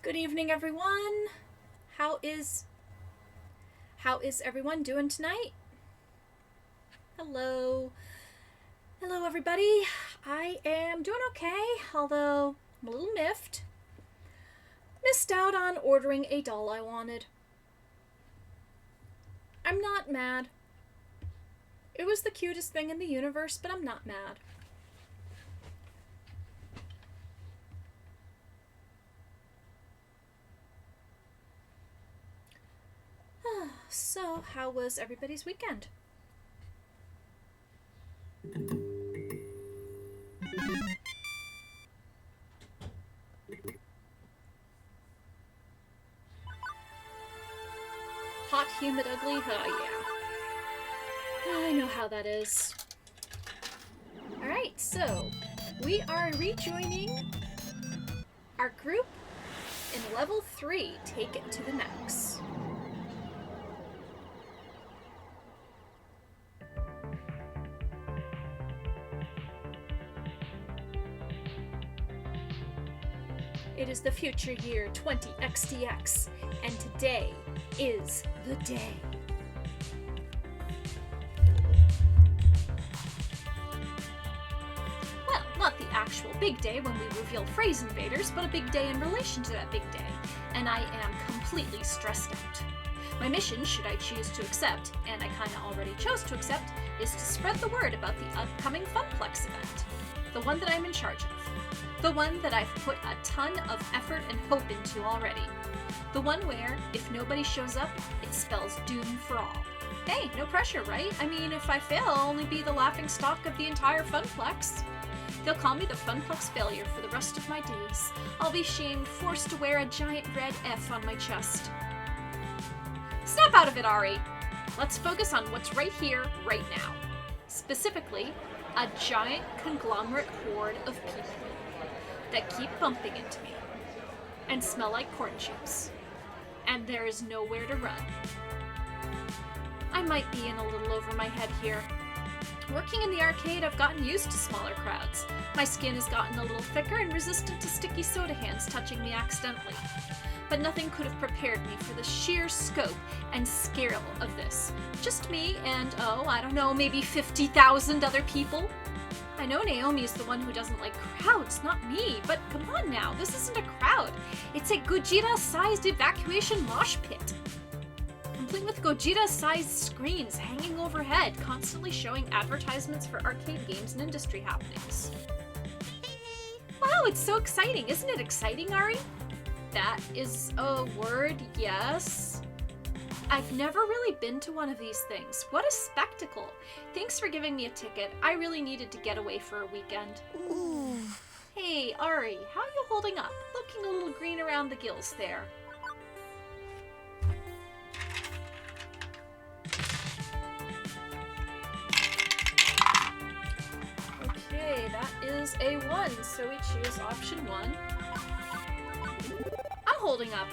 Good evening, everyone. How is everyone doing tonight? Hello. Hello, everybody. I am doing okay, although I'm a little miffed. Missed out on ordering a doll I wanted. I'm not mad. It was the cutest thing in the universe, but I'm not mad. So, how was everybody's weekend? Hot, humid, ugly? Oh, yeah. I know how that is. Alright, so we are rejoining our group in level 3. Take it to the max. It is the future year 20XDX, and today is the day. Well, not the actual big day when we reveal phrase invaders, but a big day in relation to that big day, and I am completely stressed out. My mission, should I choose to accept, and I kinda already chose to accept, is to spread the word about the upcoming Funplex event. The one that I'm in charge of. The one that I've put a ton of effort and hope into already. The one where, if nobody shows up, it spells doom for all. Hey, no pressure, right? I mean, if I fail, I'll only be the laughing stock of the entire Funplex. They'll call me the Funplex failure for the rest of my days. I'll be shamed, forced to wear a giant red F on my chest. Snap out of it, Ari! Let's focus on what's right here, right now. Specifically, a giant conglomerate horde of people that keep bumping into me and smell like corn chips, and there is nowhere to run. I might be in a little over my head here. Working in the arcade, I've gotten used to smaller crowds. My skin has gotten a little thicker and resistant to sticky soda hands touching me accidentally. But nothing could have prepared me for the sheer scope and scale of this. Just me and, I don't know, maybe 50,000 other people. I know Naomi is the one who doesn't like crowds, not me, but come on now, this isn't a crowd. It's a Gogeta-sized evacuation mosh pit. Complete with Gogeta-sized screens hanging overhead, constantly showing advertisements for arcade games and industry happenings. Wow, it's so exciting. Isn't it exciting, Ari? That is a word, yes. I've never really been to one of these things. What a spectacle. Thanks for giving me a ticket. I really needed to get away for a weekend. Ooh. Hey, Ari, how are you holding up? Looking a little green around the gills there. Okay, that is a 1, so we choose option 1. I'm holding up.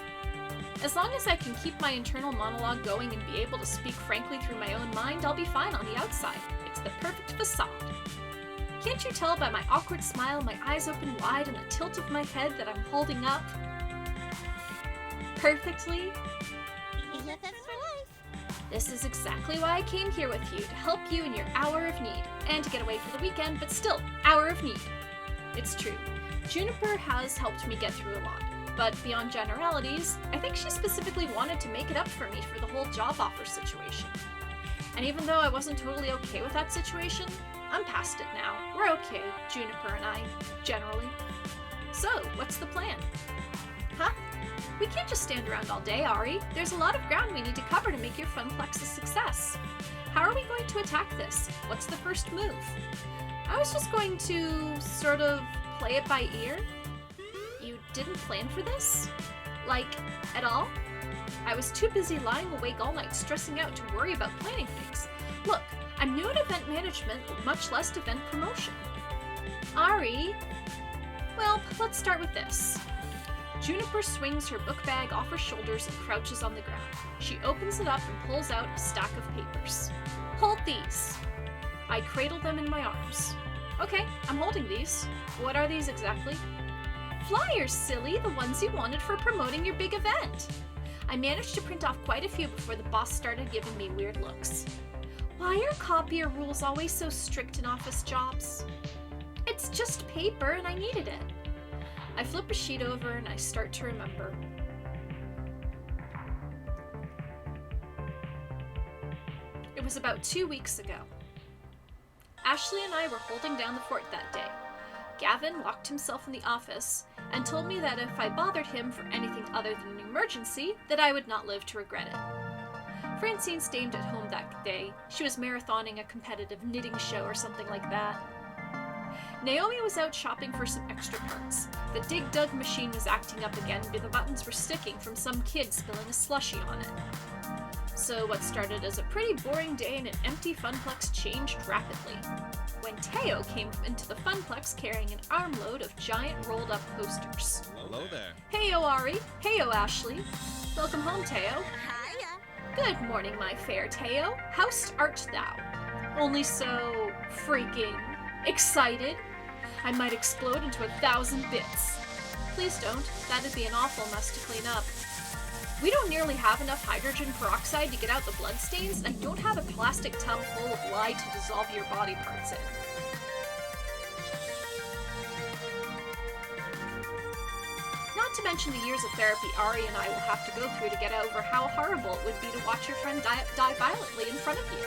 As long as I can keep my internal monologue going and be able to speak frankly through my own mind, I'll be fine on the outside. It's the perfect facade. Can't you tell by my awkward smile, my eyes open wide, and the tilt of my head that I'm holding up perfectly? That's for life. This is exactly why I came here with you, to help you in your hour of need, and to get away for the weekend, but still, hour of need. It's true. Juniper has helped me get through a lot. But beyond generalities, I think she specifically wanted to make it up for me for the whole job offer situation. And even though I wasn't totally okay with that situation, I'm past it now. We're okay, Juniper and I, generally. So, what's the plan? Huh? We can't just stand around all day, Ari. There's a lot of ground we need to cover to make your Funplex a success. How are we going to attack this? What's the first move? I was just going to sort of play it by ear. You didn't plan for this? Like, at all? I was too busy lying awake all night stressing out to worry about planning things. Look, I'm new at event management, much less event promotion. Ari? Well, let's start with this. Juniper swings her book bag off her shoulders and crouches on the ground. She opens it up and pulls out a stack of papers. Hold these. I cradle them in my arms. Okay, I'm holding these. What are these exactly? Flyers, silly, the ones you wanted for promoting your big event. I managed to print off quite a few before the boss started giving me weird looks. Why are copier rules always so strict in office jobs? It's just paper and I needed it. I flip a sheet over and I start to remember. It was about 2 weeks ago. Ashley and I were holding down the fort that day. Gavin locked himself in the office and told me that if I bothered him for anything other than an emergency, that I would not live to regret it. Francine stayed at home that day. She was marathoning a competitive knitting show or something like that. Naomi was out shopping for some extra parts. The Dig Dug machine was acting up again because the buttons were sticking from some kid spilling a slushie on it. So what started as a pretty boring day in an empty Funplex changed rapidly, when Teo came into the Funplex carrying an armload of giant rolled-up posters. Hello there. Heyo, Ari. Heyo, Ashley. Welcome home, Teo. Hiya. Good morning, my fair Teo. How's art thou? Only so freaking excited? I might explode into 1,000 bits. Please don't. That'd be an awful mess to clean up. We don't nearly have enough hydrogen peroxide to get out the bloodstains, and I don't have a plastic tub full of lye to dissolve your body parts in. Not to mention the years of therapy Ari and I will have to go through to get over how horrible it would be to watch your friend die violently in front of you.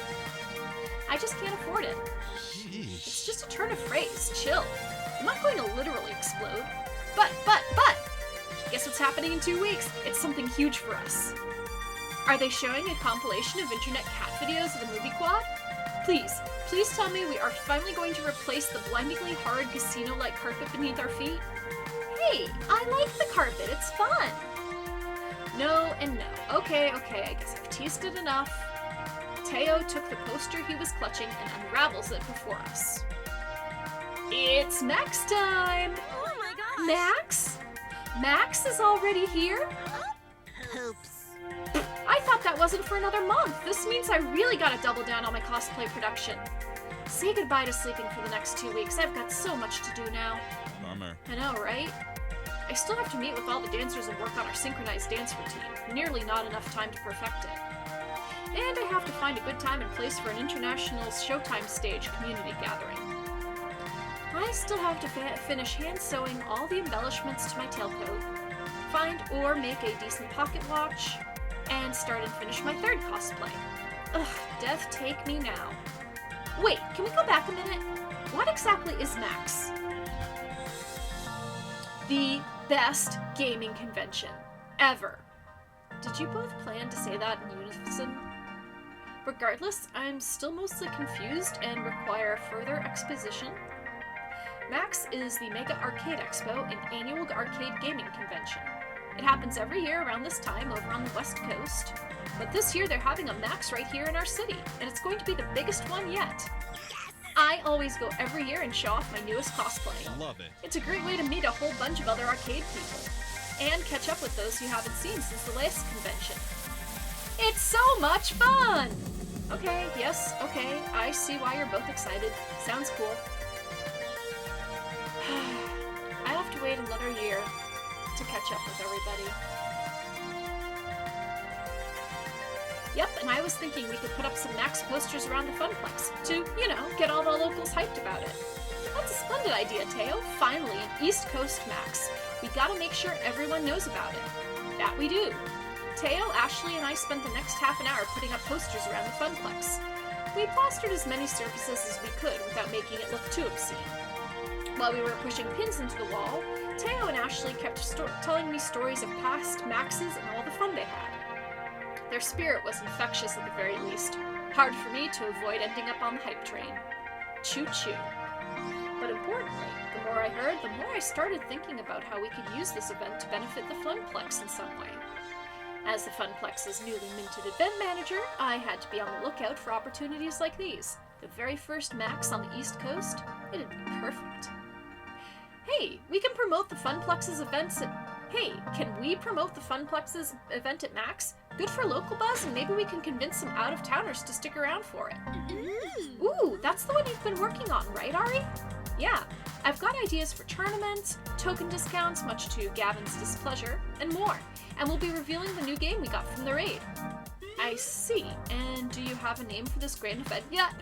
I just can't afford it. Sheesh. It's just a turn of phrase. Chill. I'm not going to literally explode. But! Guess what's happening in 2 weeks? It's something huge for us. Are they showing a compilation of internet cat videos of the movie quad? Please tell me we are finally going to replace the blindingly hard casino-like carpet beneath our feet? Hey, I like the carpet, it's fun! No and no. Okay, I guess I've teased it enough. Teo took the poster he was clutching and unravels it before us. It's Max time! Oh my gosh. Max? Max is already here? Hoops. I thought that wasn't for another month. This means I really gotta double down on my cosplay production. Say goodbye to sleeping for the next 2 weeks. I've got so much to do now. Bummer. I know, right? I still have to meet with all the dancers and work on our synchronized dance routine. Nearly not enough time to perfect it. And I have to find a good time and place for an international Showtime stage community gathering. I still have to finish hand-sewing all the embellishments to my tailcoat, find or make a decent pocket watch, and start and finish my third cosplay. Ugh, death take me now. Wait, can we go back a minute? What exactly is Max? The best gaming convention ever. Did you both plan to say that in unison? Regardless, I'm still mostly confused and require further exposition. Max is the Mega Arcade Expo, an annual arcade gaming convention. It happens every year around this time over on the West Coast, but this year they're having a Max right here in our city, and it's going to be the biggest one yet. I always go every year and show off my newest cosplay. Love it. It's a great way to meet a whole bunch of other arcade people, and catch up with those you haven't seen since the last convention. It's so much fun! Okay, yes, okay, I see why you're both excited. Sounds cool. I have to wait another year to catch up with everybody. Yep, and I was thinking we could put up some Max posters around the Funplex to, get all the locals hyped about it. That's a splendid idea, Teo. Finally, an East Coast Max. We gotta make sure everyone knows about it. That we do. Teo, Ashley, and I spent the next half an hour putting up posters around the Funplex. We plastered as many surfaces as we could without making it look too obscene. While we were pushing pins into the wall, Teo and Ashley kept telling me stories of past Maxes and all the fun they had. Their spirit was infectious at the very least. Hard for me to avoid ending up on the hype train. Choo-choo. But importantly, the more I heard, the more I started thinking about how we could use this event to benefit the Funplex in some way. As the Funplex's newly minted event manager, I had to be on the lookout for opportunities like these. The very first Max on the East Coast, it'd be perfect. Hey, we can promote the Funplex's events at... Hey, can we promote the Funplex's event at Max? Good for local buzz, and maybe we can convince some out-of-towners to stick around for it. Ooh, that's the one you've been working on, right, Ari? Yeah, I've got ideas for tournaments, token discounts, much to Gavin's displeasure, and more. And we'll be revealing the new game we got from the raid. I see. And do you have a name for this grand event yet?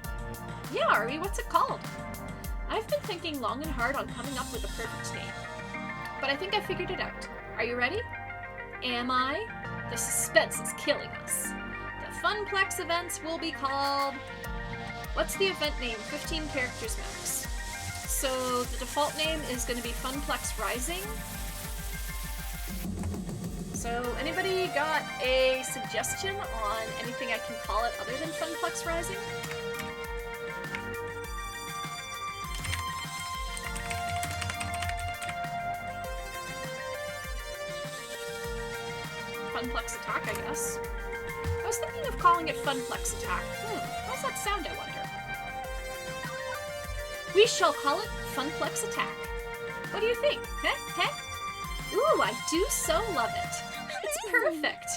Yeah, Ari, what's it called? I've been thinking long and hard on coming up with a perfect name. But I think I figured it out. Are you ready? Am I? The suspense is killing us. The Funplex events will be called... What's the event name? 15 characters max. So the default name is going to be Funplex Rising. So anybody got a suggestion on anything I can call it other than Funplex Rising? Funplex Attack, I guess. I was thinking of calling it Funplex Attack. How's that sound, I wonder? We shall call it Funplex Attack. What do you think? Heh? Ooh, I do so love it. It's perfect.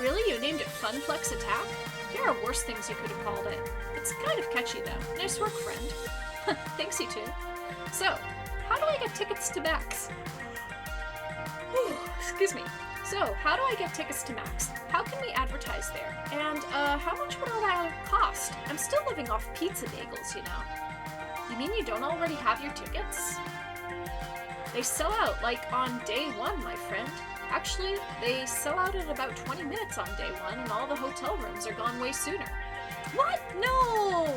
Really? You named it Funplex Attack? There are worse things you could have called it. It's kind of catchy, though. Nice work, friend. Thanks, you two. So, how do I get tickets to Max? Excuse me. So, how do I get tickets to Max? How can we advertise there? And, how much would all that cost? I'm still living off pizza bagels, you know. You mean you don't already have your tickets? They sell out, like, on day one, my friend. Actually, they sell out in about 20 minutes on day one, and all the hotel rooms are gone way sooner. What? No!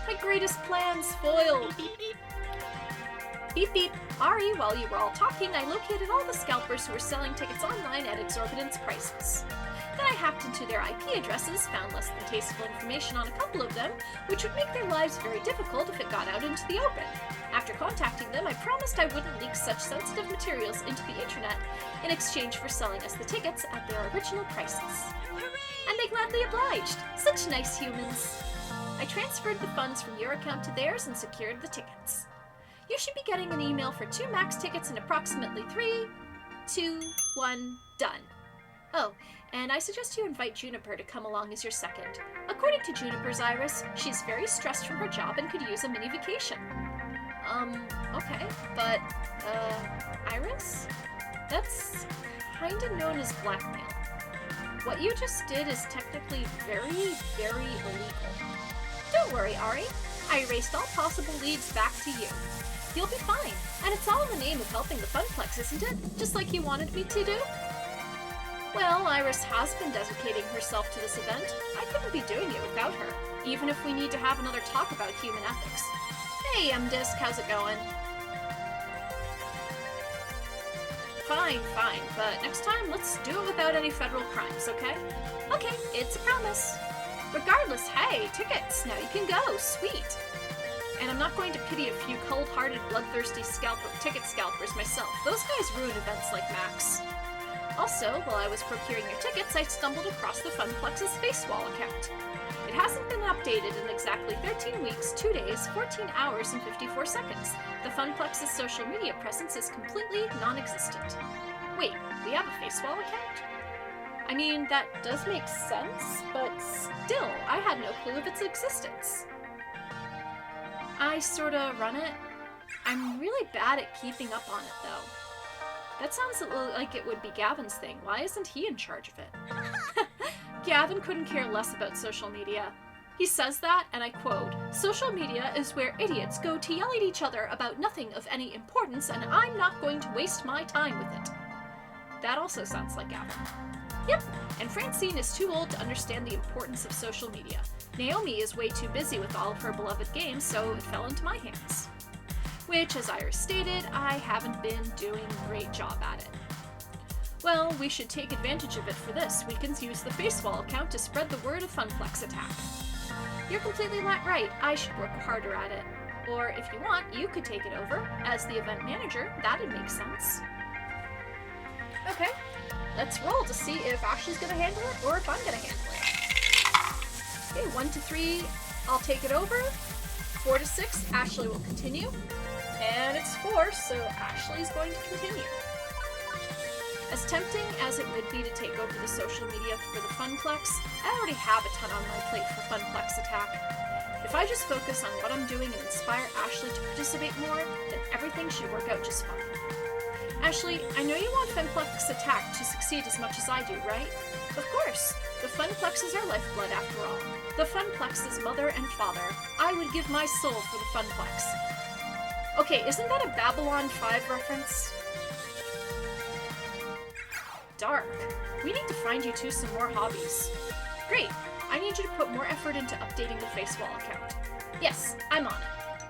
My greatest plan's foiled. Beep beep. Ari, while you were all talking, I located all the scalpers who were selling tickets online at exorbitant prices. Then I hacked into their IP addresses, found less than tasteful information on a couple of them, which would make their lives very difficult if it got out into the open. After contacting them, I promised I wouldn't leak such sensitive materials into the internet in exchange for selling us the tickets at their original prices. Hooray! And they gladly obliged. Such nice humans. I transferred the funds from your account to theirs and secured the tickets. You should be getting an email for 2 Max tickets in approximately 3, 2, 1, done. Oh, and I suggest you invite Juniper to come along as your second. According to Juniper's Iris, she's very stressed from her job and could use a mini vacation. Okay, but, Iris? That's kinda known as blackmail. What you just did is technically very, very illegal. Don't worry, Ari. I erased all possible leads back to you. You'll be fine, and it's all in the name of helping the Funplex, isn't it? Just like you wanted me to do? Well, Iris has been dedicating herself to this event. I couldn't be doing it without her, even if we need to have another talk about human ethics. Hey, MDisc, how's it going? Fine, but next time, let's do it without any federal crimes, okay? Okay, it's a promise. Regardless, hey, tickets! Now you can go, sweet! And I'm not going to pity a few cold-hearted, bloodthirsty ticket scalpers myself. Those guys ruin events like Max. Also, while I was procuring your tickets, I stumbled across the Funplex's Facewall account. It hasn't been updated in exactly 13 weeks, 2 days, 14 hours, and 54 seconds. The Funplex's social media presence is completely non-existent. Wait, we have a Facewall account? I mean, that does make sense, but still, I had no clue of its existence. I sorta run it. I'm really bad at keeping up on it, though. That sounds like it would be Gavin's thing. Why isn't he in charge of it? Gavin couldn't care less about social media. He says that, and I quote, "Social media is where idiots go to yell at each other about nothing of any importance, and I'm not going to waste my time with it." That also sounds like Gavin. Yep, and Francine is too old to understand the importance of social media. Naomi is way too busy with all of her beloved games, so it fell into my hands. Which, as Iris stated, I haven't been doing a great job at it. Well, we should take advantage of it for this. We can use the Facewall account to spread the word of Funplex Attack. You're completely right. I should work harder at it. Or, if you want, you could take it over. As the event manager, that'd make sense. Okay, let's roll to see if Ashley's gonna handle it, or if I'm gonna handle it. Okay, 1 to 3, I'll take it over. 4 to 6, Ashley will continue. And it's 4, so Ashley's going to continue. As tempting as it would be to take over the social media for the Funplex, I already have a ton on my plate for Funplex Attack. If I just focus on what I'm doing and inspire Ashley to participate more, then everything should work out just fine. Ashley, I know you want Funplex Attack to succeed as much as I do, right? Of course! The Funplex is our lifeblood after all. The Funplex's mother and father. I would give my soul for the Funplex. Okay, isn't that a Babylon 5 reference? Dark. We need to find you two some more hobbies. Great. I need you to put more effort into updating the Facewall account. Yes, I'm on it.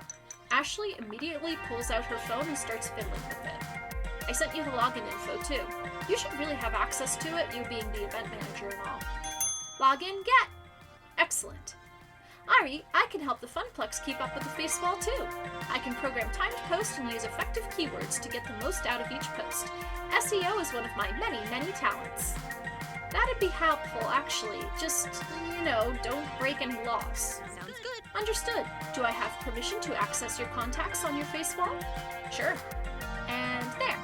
Ashley immediately pulls out her phone and starts fiddling with it. I sent you the login info too. You should really have access to it, you being the event manager and all. Login, get! Excellent. Ari, I can help the Funplex keep up with the Facewall too. I can program timed posts and use effective keywords to get the most out of each post. SEO is one of my many, many talents. That'd be helpful, actually. Just, don't break any laws. Sounds good. Understood. Do I have permission to access your contacts on your Facewall? Sure. And there.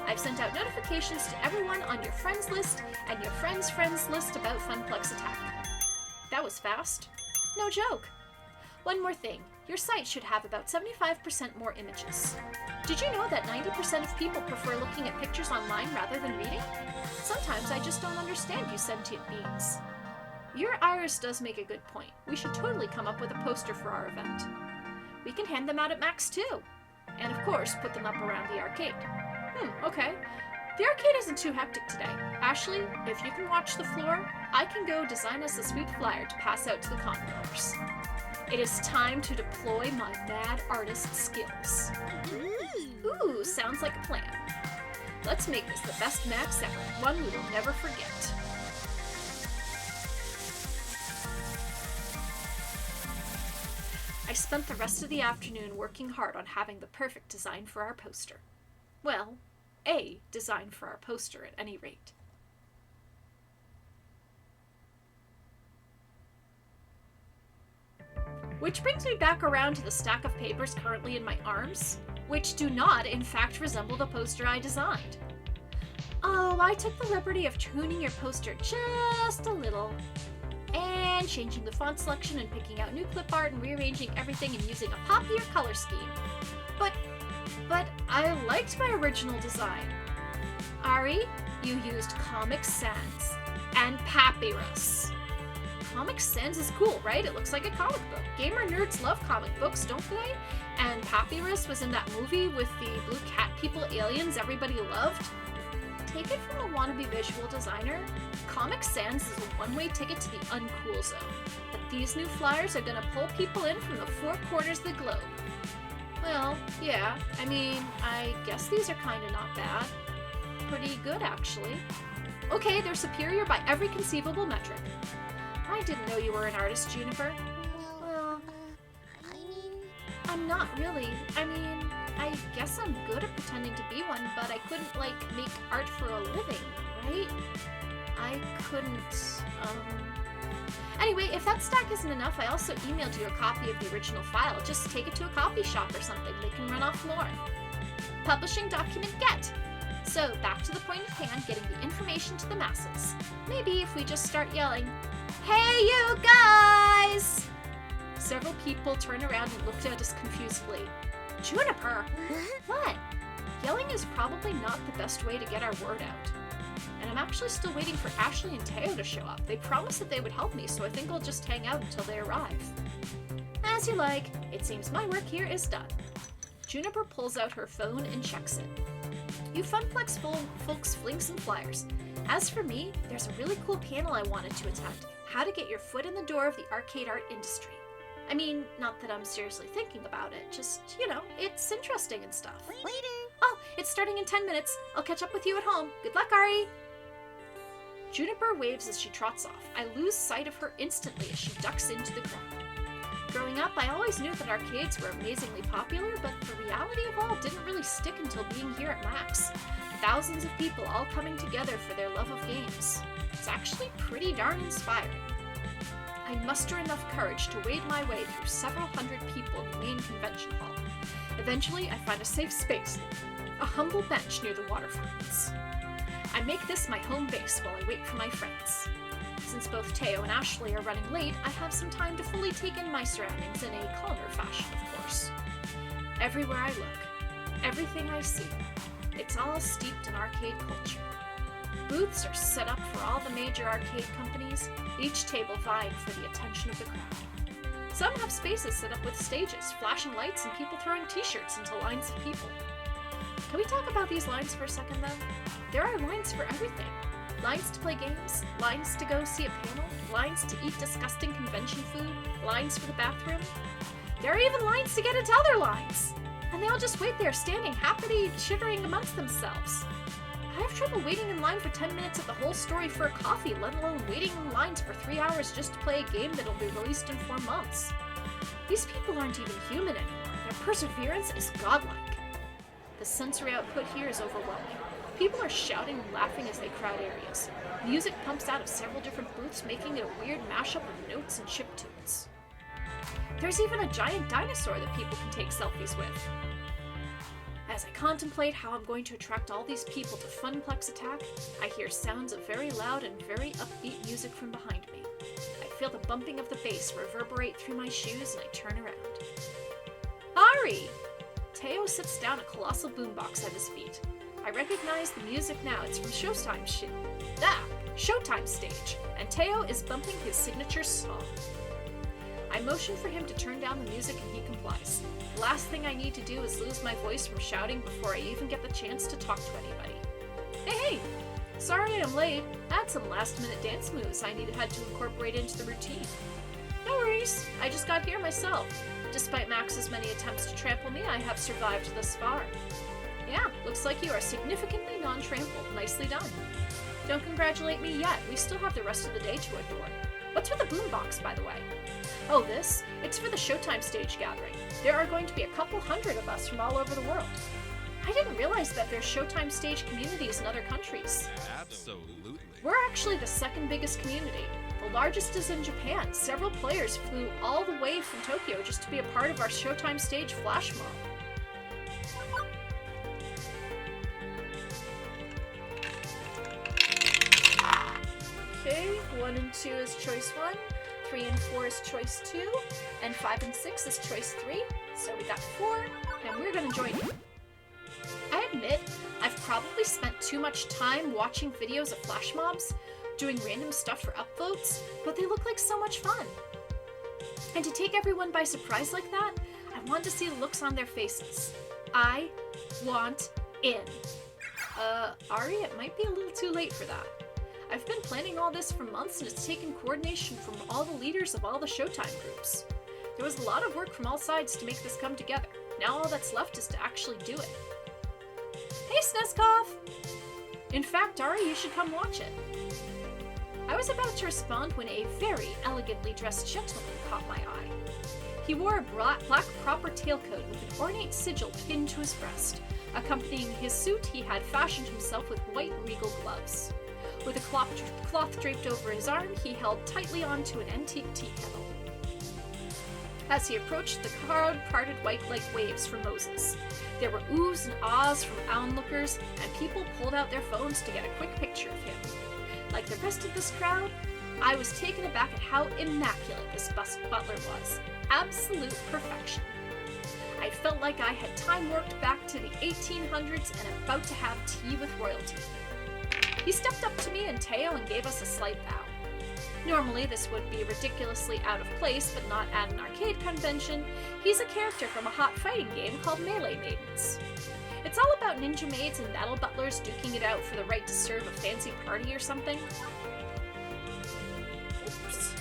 I've sent out notifications to everyone on your friends list and your friends' friends list about Funplex Attack. That was fast. No joke. One more thing. Your site should have about 75% more images. Did you know that 90% of people prefer looking at pictures online rather than reading? Sometimes I just don't understand you sentient beings. Your Iris does make a good point. We should totally come up with a poster for our event. We can hand them out at Max too. And of course, put them up around the arcade. Okay. The arcade isn't too hectic today. Ashley, if you can watch the floor, I can go design us a sweet flyer to pass out to the congoers. It is time to deploy my mad artist skills. Ooh, sounds like a plan. Let's make this the best Max ever, one we will never forget. I spent the rest of the afternoon working hard on having the perfect design for our poster. Well, a design for our poster at any rate. Which brings me back around to the stack of papers currently in my arms, which do not, in fact, resemble the poster I designed. Oh, I took the liberty of tuning your poster just a little, and changing the font selection and picking out new clip art and rearranging everything and using a poppier color scheme. But I liked my original design. Ari, you used Comic Sans and Papyrus. Comic Sans is cool, right? It looks like a comic book. Gamer nerds love comic books, don't they? And Papyrus was in that movie with the blue cat people aliens everybody loved. Take it from a wannabe visual designer, Comic Sans is a one-way ticket to the uncool zone. But these new flyers are gonna pull people in from the four corners of the globe. Well, yeah, I guess these are kinda not bad. Pretty good, actually. Okay, they're superior by every conceivable metric. I didn't know you were an artist, Juniper. Well, I'm not really. I guess I'm good at pretending to be one, but I couldn't, make art for a living, right? I couldn't, Anyway, if that stack isn't enough, I also emailed you a copy of the original file. Just take it to a copy shop or something. They can run off more. Publishing document get. So, back to the point at hand, getting the information to the masses. Maybe if we just start yelling, "Hey, you guys!" Several people turned around and looked at us confusedly. Juniper! What? Yelling is probably not the best way to get our word out. And I'm actually still waiting for Ashley and Teo to show up. They promised that they would help me, so I think I'll just hang out until they arrive. As you like. It seems my work here is done. Juniper pulls out her phone and checks it. You Funplex folks fling some flyers. As for me, there's a really cool panel I wanted to attend. How to get your foot in the door of the arcade art industry. Not that I'm seriously thinking about it, just, it's interesting and stuff. Later. Oh, it's starting in 10 minutes. I'll catch up with you at home. Good luck, Ari! Juniper waves as she trots off. I lose sight of her instantly as she ducks into the crowd. Growing up, I always knew that arcades were amazingly popular, but the reality of all didn't really stick until being here at Max. Thousands of people all coming together for their love of games. It's actually pretty darn inspiring. I muster enough courage to wade my way through several hundred people in the main convention hall. Eventually, I find a safe space, a humble bench near the water fountains. I make this my home base while I wait for my friends. Since both Teo and Ashley are running late, I have some time to fully take in my surroundings in a calmer fashion, of course. Everywhere I look, everything I see, it's all steeped in arcade culture. Booths are set up for all the major arcade companies, each table vying for the attention of the crowd. Some have spaces set up with stages, flashing lights, and people throwing t-shirts into lines of people. Can we talk about these lines for a second, though? There are lines for everything. Lines to play games, lines to go see a panel, lines to eat disgusting convention food, lines for the bathroom. There are even lines to get into other lines! And they all just wait there, standing happily, chittering amongst themselves. I have trouble waiting in line for 10 minutes at the whole story for a coffee, let alone waiting in lines for 3 hours just to play a game that'll be released in 4 months. These people aren't even human anymore. Their perseverance is godlike. The sensory output here is overwhelming. People are shouting and laughing as they crowd areas. Music pumps out of several different booths, making it a weird mashup of notes and chiptunes. There's even a giant dinosaur that people can take selfies with. As I contemplate how I'm going to attract all these people to Funplex Attack, I hear sounds of very loud and very upbeat music from behind me. I feel the bumping of the bass reverberate through my shoes and I turn around. Ari! Teo sits down a colossal boombox at his feet. I recognize the music now. It's from Showtime Stage, and Teo is bumping his signature song. I motion for him to turn down the music and he complies. The last thing I need to do is lose my voice from shouting before I even get the chance to talk to anybody. Hey! Sorry I'm late. I had some last-minute dance moves I had to incorporate into the routine. No worries, I just got here myself. Despite Max's many attempts to trample me, I have survived thus far. Yeah, looks like you are significantly non-trampled. Nicely done. Don't congratulate me yet. We still have the rest of the day to adore. What's with the boombox, by the way? Oh, this? It's for the Showtime Stage gathering. There are going to be a couple hundred of us from all over the world. I didn't realize that there's Showtime Stage communities in other countries. Absolutely. We're actually the second biggest community. The largest is in Japan. Several players flew all the way from Tokyo just to be a part of our Showtime Stage flash mob. Okay, 1 and 2 is choice 1, 3 and 4 is choice 2, and 5 and 6 is choice 3. So we got 4, and we're gonna join you. I admit, I've probably spent too much time watching videos of flash mobs, doing random stuff for upvotes, but they look like so much fun. And to take everyone by surprise like that, I want to see the looks on their faces. I want in. Ari, it might be a little too late for that. I've been planning all this for months and it's taken coordination from all the leaders of all the Showtime groups. There was a lot of work from all sides to make this come together. Now all that's left is to actually do it. Hey, Snezkov! In fact, Ari, you should come watch it. I was about to respond when a very elegantly dressed gentleman caught my eye. He wore a black proper tailcoat with an ornate sigil pinned to his breast. Accompanying his suit, he had fashioned himself with white regal gloves. With a cloth draped over his arm, he held tightly onto an antique tea kettle. As he approached, the crowd parted white like waves for Moses. There were oohs and ahs from onlookers, and people pulled out their phones to get a quick picture of him. Like the rest of this crowd, I was taken aback at how immaculate this butler was. Absolute perfection. I felt like I had time warped back to the 1800s and about to have tea with royalty. He stepped up to me and Teo and gave us a slight bow. Normally this would be ridiculously out of place, but not at an arcade convention. He's a character from a hot fighting game called Melee Maidens. It's all about ninja maids and battle butlers duking it out for the right to serve a fancy party or something. Oops.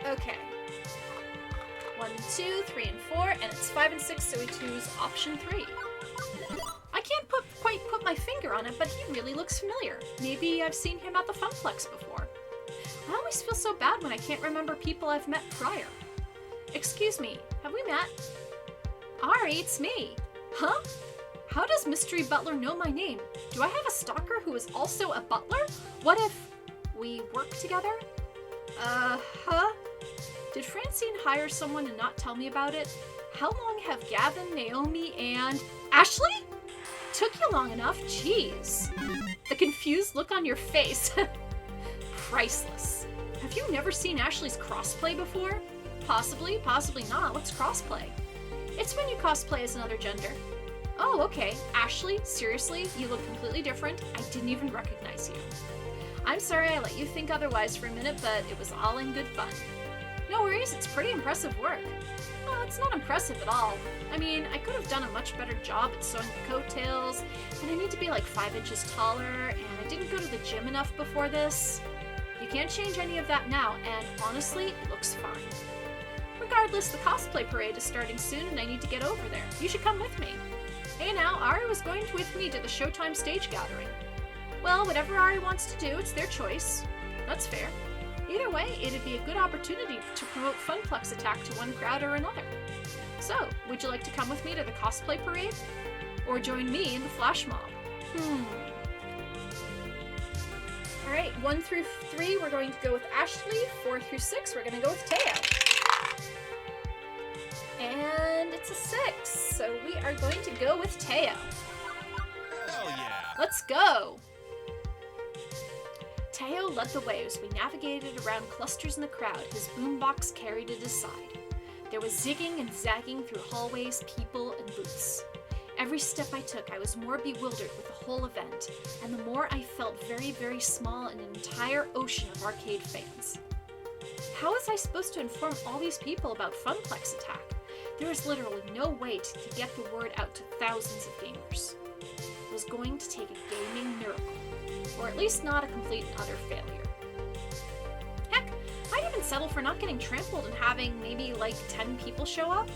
Okay. 1, 2, 3, and 4, and it's 5 and 6, so we choose option 3. I can't quite put my finger on it, but he really looks familiar. Maybe I've seen him at the Funplex before. I always feel so bad when I can't remember people I've met prior. Excuse me, have we met? Ari, it's me. Huh? How does Mystery Butler know my name? Do I have a stalker who is also a butler? What if we work together? Huh? Did Francine hire someone and not tell me about it? How long have Gavin, Naomi, and Ashley? Took you long enough, jeez. The confused look on your face. Priceless. Have you never seen Ashley's crossplay before? Possibly, possibly not. What's crossplay? It's when you cosplay as another gender. Oh, okay. Ashley, seriously? You look completely different. I didn't even recognize you. I'm sorry I let you think otherwise for a minute, but it was all in good fun. No worries, it's pretty impressive work. Well, it's not impressive at all. I mean, I could have done a much better job at sewing the coattails, and I need to be like 5 inches taller, and I didn't go to the gym enough before this. You can't change any of that now, and honestly, it looks fine. Regardless, the cosplay parade is starting soon, and I need to get over there. You should come with me. Hey now, Ari was going with me to the Showtime stage gathering. Well, whatever Ari wants to do, it's their choice. That's fair. Either way, it'd be a good opportunity to promote Funplex Attack to one crowd or another. So, would you like to come with me to the cosplay parade? Or join me in the flash mob? Alright, 1 through 3 we're going to go with Ashley, 4 through 6 we're going to go with Teo. And it's a 6, so we are going to go with Teo. Hell yeah! Let's go! Teo led the way as we navigated around clusters in the crowd, his boombox carried at his side. There was zigging and zagging through hallways, people, and booths. Every step I took, I was more bewildered with the whole event, and the more I felt very, very small in an entire ocean of arcade fans. How was I supposed to inform all these people about Funplex Attack? There was literally no way to get the word out to thousands of gamers. It was going to take a gaming miracle. Or at least not a complete and utter failure. Heck, I'd even settle for not getting trampled and having maybe like 10 people show up.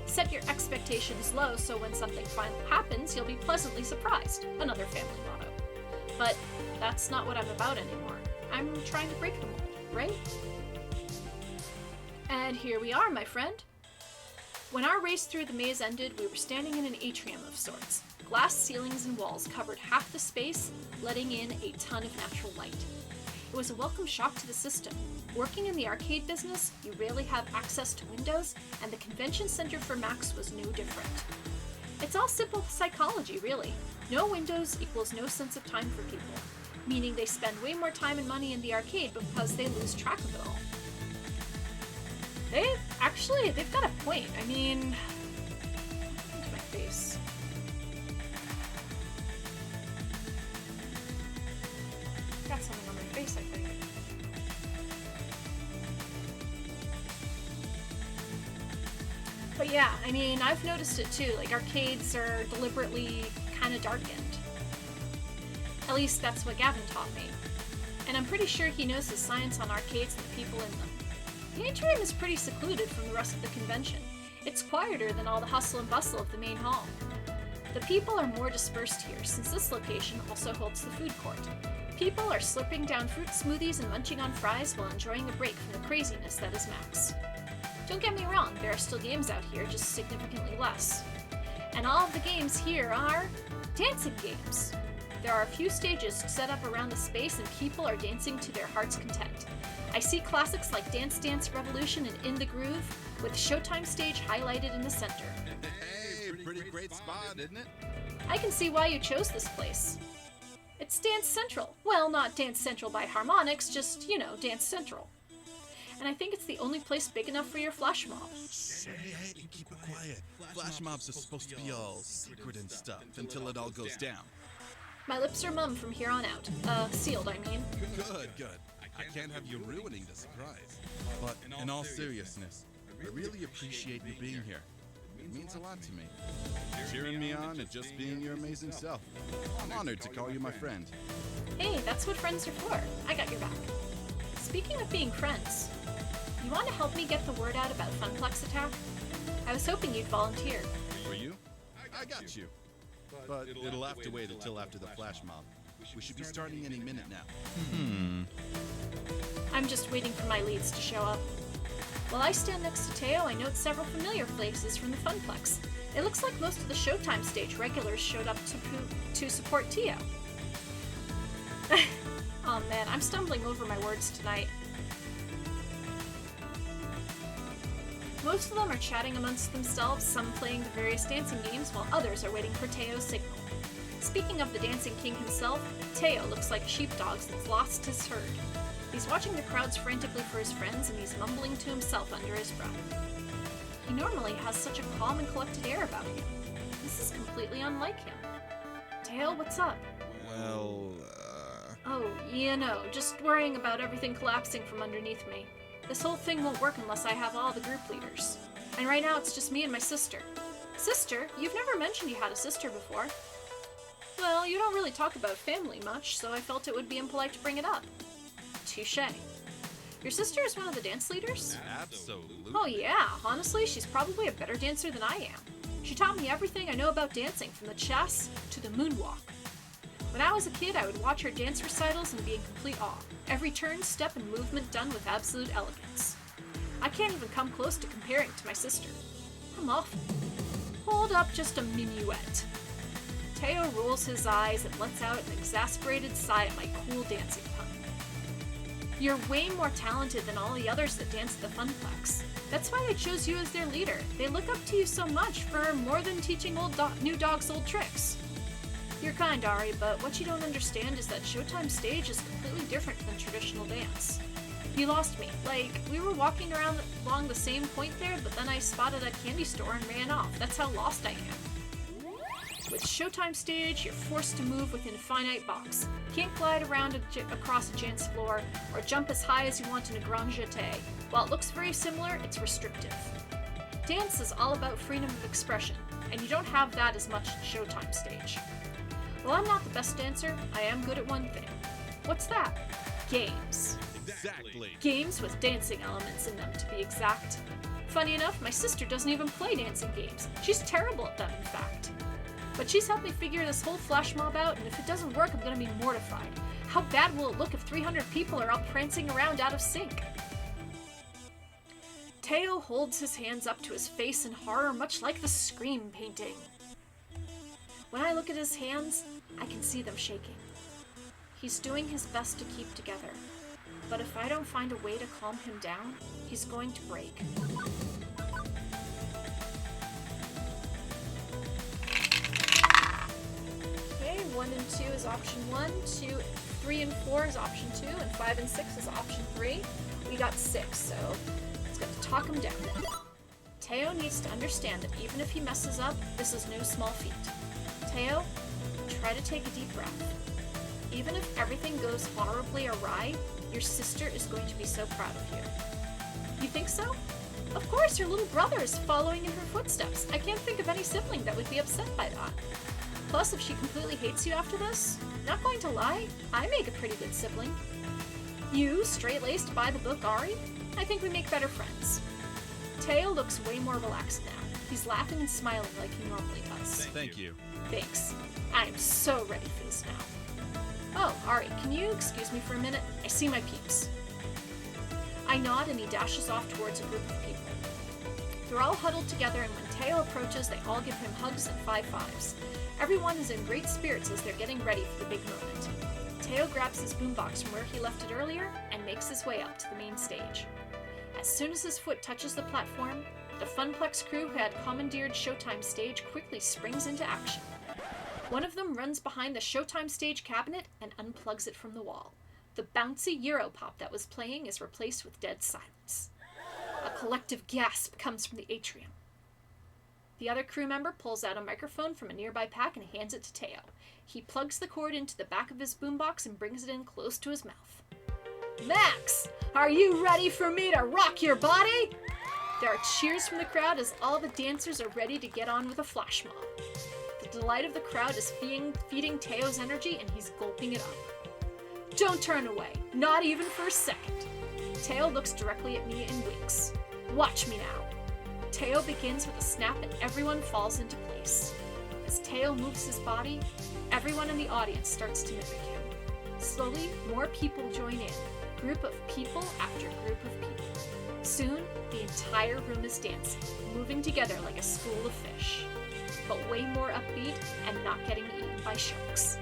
Set your expectations low so when something finally happens, you'll be pleasantly surprised. Another family motto. But that's not what I'm about anymore. I'm trying to break the mold, right? And here we are, my friend. When our race through the maze ended, we were standing in an atrium of sorts. Glass ceilings and walls covered half the space, letting in a ton of natural light. It was a welcome shock to the system. Working in the arcade business, you rarely have access to windows, and the convention center for Max was no different. It's all simple psychology, really. No windows equals no sense of time for people, meaning they spend way more time and money in the arcade because they lose track of it all. They've got a point. I mean, into my face. Got something on my face, I think. But yeah, I mean, I've noticed it too. Like, arcades are deliberately kind of darkened. At least that's what Gavin taught me. And I'm pretty sure he knows his science on arcades and the people in them. The atrium is pretty secluded from the rest of the convention. It's quieter than all the hustle and bustle of the main hall. The people are more dispersed here, since this location also holds the food court. People are slurping down fruit smoothies and munching on fries while enjoying a break from the craziness that is Max. Don't get me wrong, there are still games out here, just significantly less. And all of the games here are dancing games. There are a few stages set up around the space and people are dancing to their heart's content. I see classics like Dance Dance Revolution and In the Groove, with Showtime stage highlighted in the center. Hey, pretty great spot, isn't it? I can see why you chose this place. It's Dance Central. Well, not Dance Central by Harmonix, just, Dance Central. And I think it's the only place big enough for your flash mob. Hey, keep it quiet. Flash mobs are supposed to be all secret and stuff until it all goes down. My lips are mum from here on out. Sealed, I mean. Good. I can't have you ruining the surprise. But in all seriousness, I really appreciate you being here. It means a lot to me. Cheering me on and just being your amazing self. I'm honored to call you my friend. Hey, that's what friends are for. I got your back. Speaking of being friends, you want to help me get the word out about Funplex Attack? I was hoping you'd volunteer. For you? I got you. But it'll have to wait until after the flash mob. We should be starting any minute now. I'm just waiting for my leads to show up. While I stand next to Teo, I note several familiar faces from the Funplex. It looks like most of the Showtime stage regulars showed up to support Teo. Oh man, I'm stumbling over my words tonight. Most of them are chatting amongst themselves, some playing the various dancing games, while others are waiting for Teo's signal. Speaking of the Dancing King himself, Teo looks like a sheepdog that's lost his herd. He's watching the crowds frantically for his friends, and he's mumbling to himself under his breath. He normally has such a calm and collected air about him. This is completely unlike him. Teo, what's up? Well, Oh, just worrying about everything collapsing from underneath me. This whole thing won't work unless I have all the group leaders. And right now it's just me and my sister. Sister? You've never mentioned you had a sister before. Well, you don't really talk about family much, so I felt it would be impolite to bring it up. Touché. Your sister is one of the dance leaders? absolutely. Oh yeah, honestly, she's probably a better dancer than I am. She taught me everything I know about dancing, from the chess to the moonwalk. When I was a kid, I would watch her dance recitals and be in complete awe. Every turn, step, and movement done with absolute elegance. I can't even come close to comparing to my sister. I'm awful. Hold up just a minuet. Teo rolls his eyes and lets out an exasperated sigh at my cool dancing pun. You're way more talented than all the others that dance at the Funplex. That's why they chose you as their leader. They look up to you so much for more than teaching new dogs old tricks. You're kind, Ari, but what you don't understand is that Showtime stage is completely different than traditional dance. You lost me. Like, we were walking along the same point there, but then I spotted a candy store and ran off. That's how lost I am. With Showtime stage, you're forced to move within a finite box. Can't glide around across a dance floor, or jump as high as you want in a grand jeté. While it looks very similar, it's restrictive. Dance is all about freedom of expression, and you don't have that as much at Showtime stage. While I'm not the best dancer, I am good at one thing. What's that? Games. Exactly. Games with dancing elements in them, to be exact. Funny enough, my sister doesn't even play dancing games. She's terrible at them, in fact. But she's helped me figure this whole flash mob out, and if it doesn't work, I'm gonna be mortified. How bad will it look if 300 people are out prancing around out of sync? Teo holds his hands up to his face in horror, much like the Scream painting. When I look at his hands, I can see them shaking. He's doing his best to keep together, but if I don't find a way to calm him down, he's going to break. Okay, 1 and 2 is option 1, 3 and 4 is option 2, and 5 and 6 is option 3. We got 6, so it's gonna talk him down. Teo needs to understand that even if he messes up, this is no small feat. Teo, try to take a deep breath. Even if everything goes horribly awry, your sister is going to be so proud of you. You think so? Of course, your little brother is following in her footsteps. I can't think of any sibling that would be upset by that. Plus, if she completely hates you after this, not going to lie, I make a pretty good sibling. You, straight-laced by the book Ari, I think we make better friends. Teo looks way more relaxed now. He's laughing and smiling like he normally does. Thank you. Thanks. I am so ready for this now. Oh, Ari, can you excuse me for a minute? I see my peeps. I nod and he dashes off towards a group of people. They're all huddled together, and when Teo approaches, they all give him hugs and 5-5s. Everyone is in great spirits as they're getting ready for the big moment. Teo grabs his boombox from where he left it earlier and makes his way up to the main stage. As soon as his foot touches the platform, the Funplex crew who had commandeered Showtime stage quickly springs into action. One of them runs behind the Showtime stage cabinet and unplugs it from the wall. The bouncy Europop that was playing is replaced with dead silence. A collective gasp comes from the atrium. The other crew member pulls out a microphone from a nearby pack and hands it to Teo. He plugs the cord into the back of his boombox and brings it in close to his mouth. Max, are you ready for me to rock your body? There are cheers from the crowd as all the dancers are ready to get on with a flash mob. The delight of the crowd is feeding Teo's energy, and he's gulping it up. Don't turn away, not even for a second. Teo looks directly at me and winks. Watch me now. Teo begins with a snap and everyone falls into place. As Teo moves his body, everyone in the audience starts to mimic him. Slowly, more people join in, group of people after group of people. Soon, the entire room is dancing, moving together like a school of fish, but way more upbeat and not getting eaten by sharks.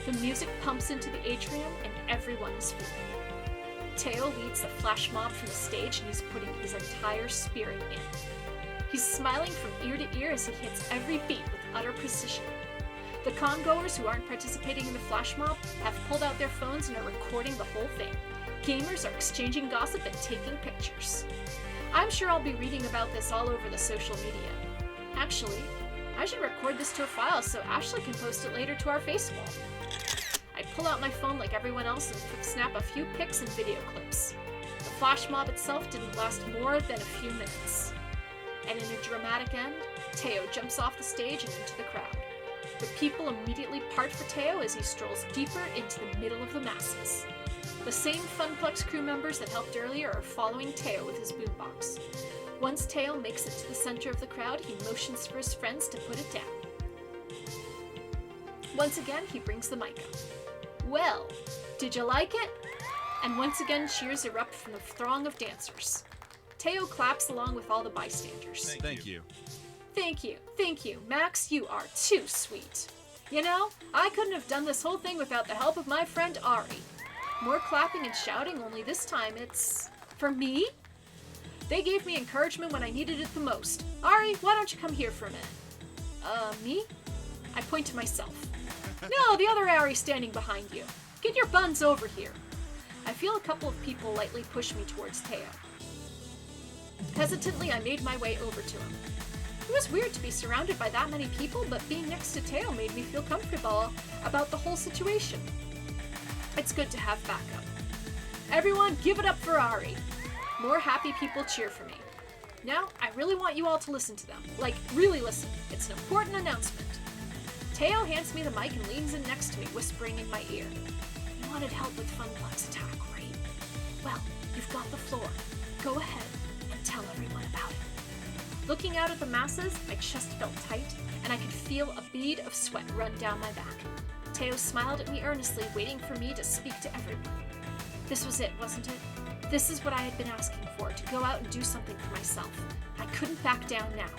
The music pumps into the atrium and everyone is feeling it. Teo leads the flash mob from the stage and he's putting his entire spirit in. He's smiling from ear to ear as he hits every beat with utter precision. The congoers who aren't participating in the flash mob have pulled out their phones and are recording the whole thing. Gamers are exchanging gossip and taking pictures. I'm sure I'll be reading about this all over the social media. Actually, I should record this to a file so Ashley can post it later to our Facebook. I pull out my phone like everyone else and snap a few pics and video clips. The flash mob itself didn't last more than a few minutes. And in a dramatic end, Teo jumps off the stage and into the crowd. The people immediately part for Teo as he strolls deeper into the middle of the masses. The same Funplex crew members that helped earlier are following Teo with his boombox. Once Teo makes it to the center of the crowd, he motions for his friends to put it down. Once again, he brings the mic up. Well, did you like it? And once again, cheers erupt from the throng of dancers. Teo claps along with all the bystanders. Thank you. Thank you. Max, you are too sweet. You know, I couldn't have done this whole thing without the help of my friend Ari. More clapping and shouting, only this time it's for me? They gave me encouragement when I needed it the most. Ari, why don't you come here for a minute? Me? I point to myself. No, the other Ari standing behind you. Get your buns over here. I feel a couple of people lightly push me towards Teo. Hesitantly, I made my way over to him. It was weird to be surrounded by that many people, but being next to Teo made me feel comfortable about the whole situation. It's good to have backup. Everyone, give it up for Ari. More happy people cheer for me. Now, I really want you all to listen to them. Like, really listen. It's an important announcement. Teo hands me the mic and leans in next to me, whispering in my ear. You wanted help with Funplex Attack, right? Well, you've got the floor. Go ahead and tell everyone about it. Looking out at the masses, my chest felt tight, and I could feel a bead of sweat run down my back. Teo smiled at me earnestly, waiting for me to speak to everyone. This was it, wasn't it? This is what I had been asking for, to go out and do something for myself. I couldn't back down now.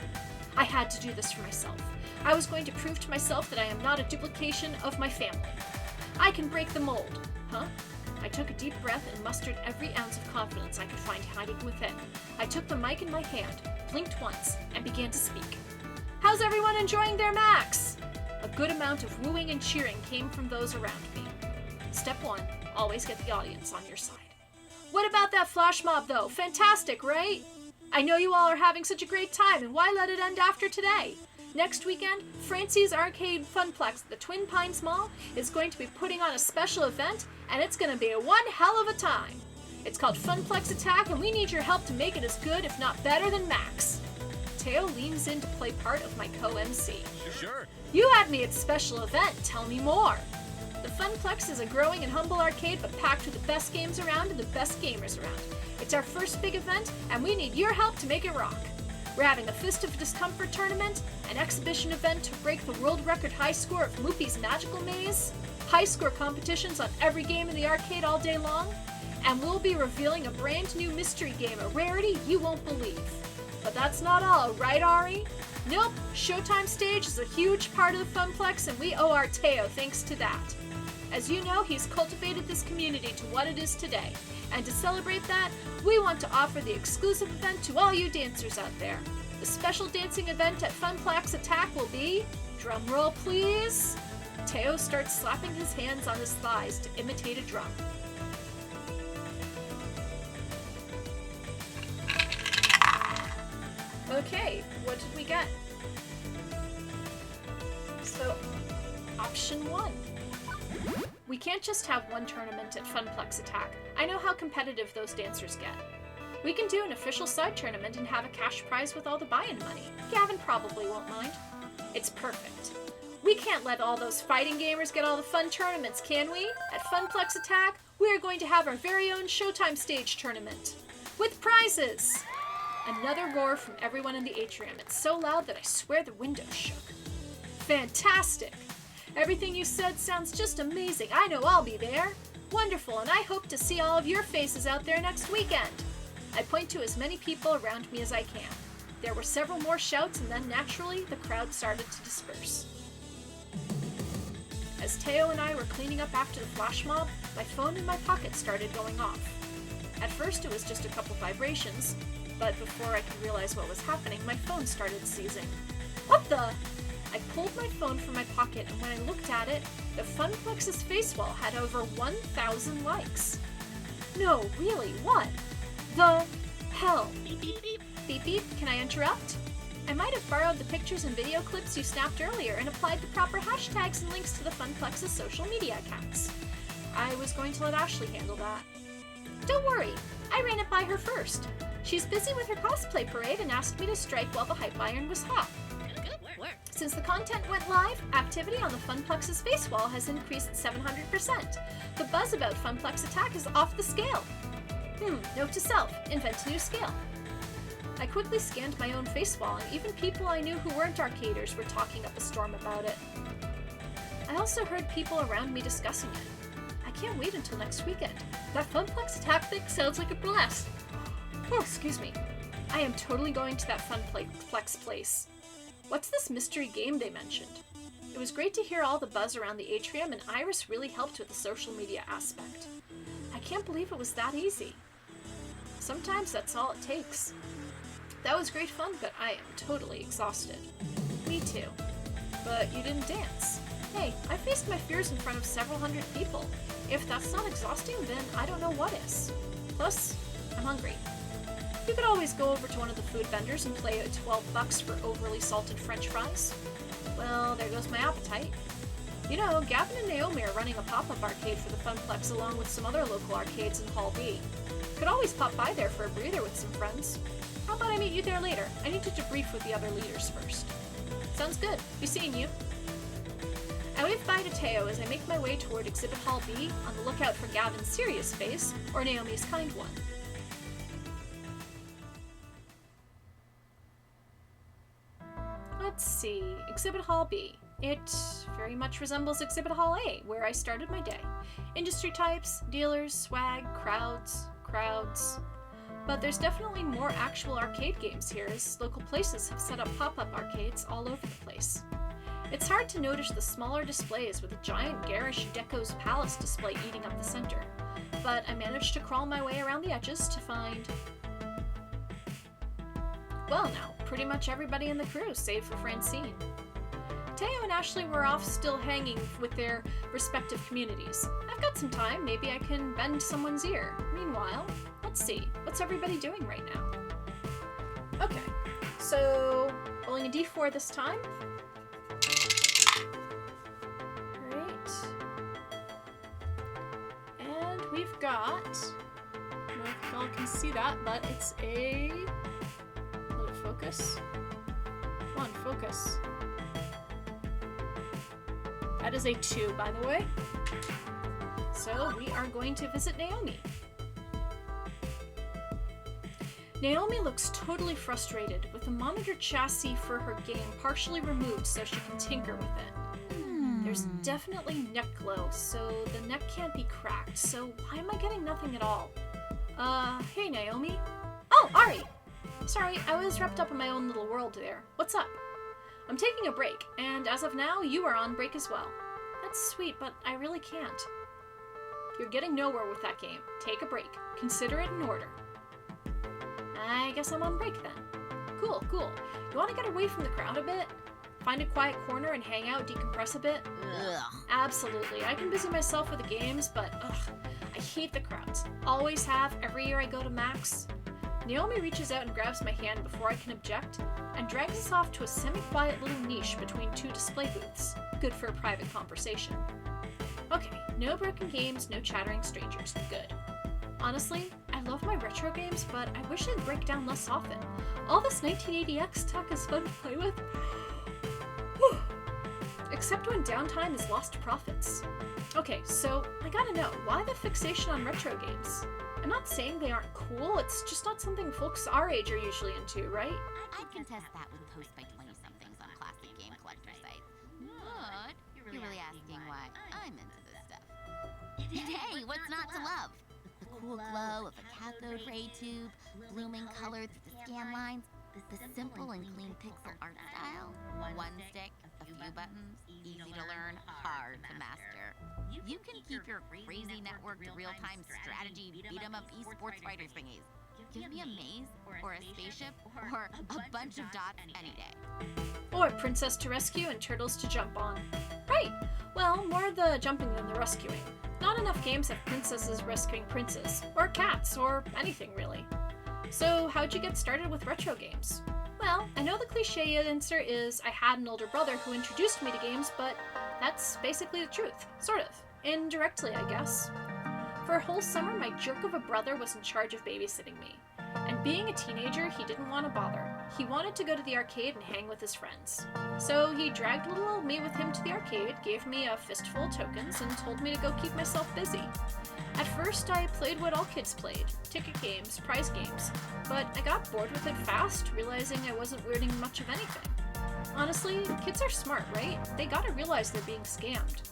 I had to do this for myself. I was going to prove to myself that I am not a duplication of my family. I can break the mold. Huh? I took a deep breath and mustered every ounce of confidence I could find hiding within. I took the mic in my hand, blinked once, and began to speak. How's everyone enjoying their Max? A good amount of wooing and cheering came from those around me. Step 1, always get the audience on your side. What about that flash mob though? Fantastic, right? I know you all are having such a great time, and why let it end after today? Next weekend, Francie's Arcade Funplex at the Twin Pines Mall is going to be putting on a special event, and it's going to be one hell of a time. It's called Funplex Attack, and we need your help to make it as good, if not better, than Max. Teo leans in to play part of my co-MC. Sure. You had me at special event. Tell me more. The Funplex is a growing and humble arcade, but packed with the best games around and the best gamers around. It's our first big event, and we need your help to make it rock. We're having a Fist of Discomfort tournament, an exhibition event to break the world record high score of Moopy's Magical Maze, high score competitions on every game in the arcade all day long, and we'll be revealing a brand new mystery game, a rarity you won't believe. But that's not all, right, Ari? Nope, Showtime Stage is a huge part of the Funplex, and we owe our Teo thanks to that. As you know, he's cultivated this community to what it is today, and to celebrate that, we want to offer the exclusive event to all you dancers out there. The special dancing event at Funplex Attack will be, drumroll please, Teo starts slapping his hands on his thighs to imitate a drum. Okay, what did we get? So, option 1. We can't just have one tournament at Funplex Attack. I know how competitive those dancers get. We can do an official side tournament and have a cash prize with all the buy-in money. Gavin probably won't mind. It's perfect. We can't let all those fighting gamers get all the fun tournaments, can we? At Funplex Attack, we are going to have our very own Showtime Stage tournament. With prizes! Another roar from everyone in the atrium. It's so loud that I swear the windows shook. Fantastic! Everything you said sounds just amazing. I know I'll be there. Wonderful, and I hope to see all of your faces out there next weekend. I point to as many people around me as I can. There were several more shouts, and then naturally, the crowd started to disperse. As Teo and I were cleaning up after the flash mob, my phone in my pocket started going off. At first it was just a couple vibrations, but before I could realize what was happening, my phone started seizing. What the? I pulled my phone from my pocket, and when I looked at it, the Funplex's face wall had over 1,000 likes. No, really, what the hell? Beep beep beep. Beep beep, can I interrupt? I might have borrowed the pictures and video clips you snapped earlier and applied the proper hashtags and links to the Funplex's social media accounts. I was going to let Ashley handle that. Don't worry, I ran it by her first. She's busy with her cosplay parade and asked me to strike while the hype iron was hot. Good work. Since the content went live, activity on the Funplex's face wall has increased 700%. The buzz about Funplex attack is off the scale. Note to self, invent a new scale. I quickly scanned my own face wall, and even people I knew who weren't arcaders were talking up a storm about it. I also heard people around me discussing it. I can't wait until next weekend. That Funplex attack thing sounds like a blast. Oh, excuse me. I am totally going to that Funplex place. What's this mystery game they mentioned? It was great to hear all the buzz around the atrium, and Iris really helped with the social media aspect. I can't believe it was that easy. Sometimes that's all it takes. That was great fun, but I am totally exhausted. Me too. But you didn't dance. Hey, I faced my fears in front of several hundred people. If that's not exhausting, then I don't know what is. Plus, I'm hungry. You could always go over to one of the food vendors and play at $12 for overly salted French fries. Well, there goes my appetite. You know, Gavin and Naomi are running a pop-up arcade for the Funplex along with some other local arcades in Hall B. Could always pop by there for a breather with some friends. How about I meet you there later? I need to debrief with the other leaders first. Sounds good. Be seeing you. I wave bye to Teo as I make my way toward Exhibit Hall B on the lookout for Gavin's serious face or Naomi's kind one. Let's see, Exhibit Hall B. It very much resembles Exhibit Hall A, where I started my day. Industry types, dealers, swag, crowds. But there's definitely more actual arcade games here, as local places have set up pop-up arcades all over the place. It's hard to notice the smaller displays with a giant garish Deco's Palace display eating up the center, but I managed to crawl my way around the edges to find... Well now, pretty much everybody in the crew, save for Francine. Teo and Ashley were off still hanging with their respective communities. I've got some time, maybe I can bend someone's ear. Meanwhile, let's see, what's everybody doing right now? Okay, so rolling a d4 this time. Great. And we've got, I don't know if y'all can see that, but it's a, will it focus? Come on, focus. That is a 2, by the way. So we are going to visit Naomi. Naomi looks totally frustrated, with the monitor chassis for her game partially removed so she can tinker with it. There's definitely neck glow, so the neck can't be cracked, so why am I getting nothing at all? Hey Naomi. Oh, Ari! Sorry, I was wrapped up in my own little world there. What's up? I'm taking a break, and as of now, you are on break as well. That's sweet, but I really can't. You're getting nowhere with that game. Take a break. Consider it in order. I guess I'm on break then. Cool. You want to get away from the crowd a bit? Find a quiet corner and hang out, decompress a bit? Ugh. Absolutely. I can busy myself with the games, but I hate the crowds. Always have, every year I go to Max. Naomi reaches out and grabs my hand before I can object, and drags us off to a semi-quiet little niche between two display booths. Good for a private conversation. Okay, no broken games, no chattering strangers. Good. Honestly, I love my retro games, but I wish they'd break down less often. All this 1980X tech is fun to play with. Except when downtime is lost to profits. Okay, so I gotta know, why the fixation on retro games? I'm not saying they aren't cool, it's just not something folks our age are usually into, right? I contest that with posts by 20-somethings on classic game collector sites. But you're really asking why I'm into this stuff. Hey, what's not to love? The cool glow of a cathode ray tube, blooming color through the scan lines. The simple and clean pixel art style. One stick, a few buttons, easy to learn, hard to master. You can keep your crazy networked real-time strategy beat-em-up esports fighter thingies. Give me a maze, or a spaceship, or a bunch of dots any day. Or a princess to rescue and turtles to jump on. Right! Well, more the jumping than the rescuing. Not enough games have princesses rescuing princes, or cats, or anything really. So, how'd you get started with retro games? Well, I know the cliche answer is I had an older brother who introduced me to games, but that's basically the truth. Sort of. Indirectly, I guess. For a whole summer, my jerk of a brother was in charge of babysitting me. And being a teenager, he didn't want to bother. He wanted to go to the arcade and hang with his friends. So he dragged little old me with him to the arcade, gave me a fistful of tokens, and told me to go keep myself busy. At first, I played what all kids played, ticket games, prize games, but I got bored with it fast, realizing I wasn't weirding much of anything. Honestly, kids are smart, right? They gotta realize they're being scammed.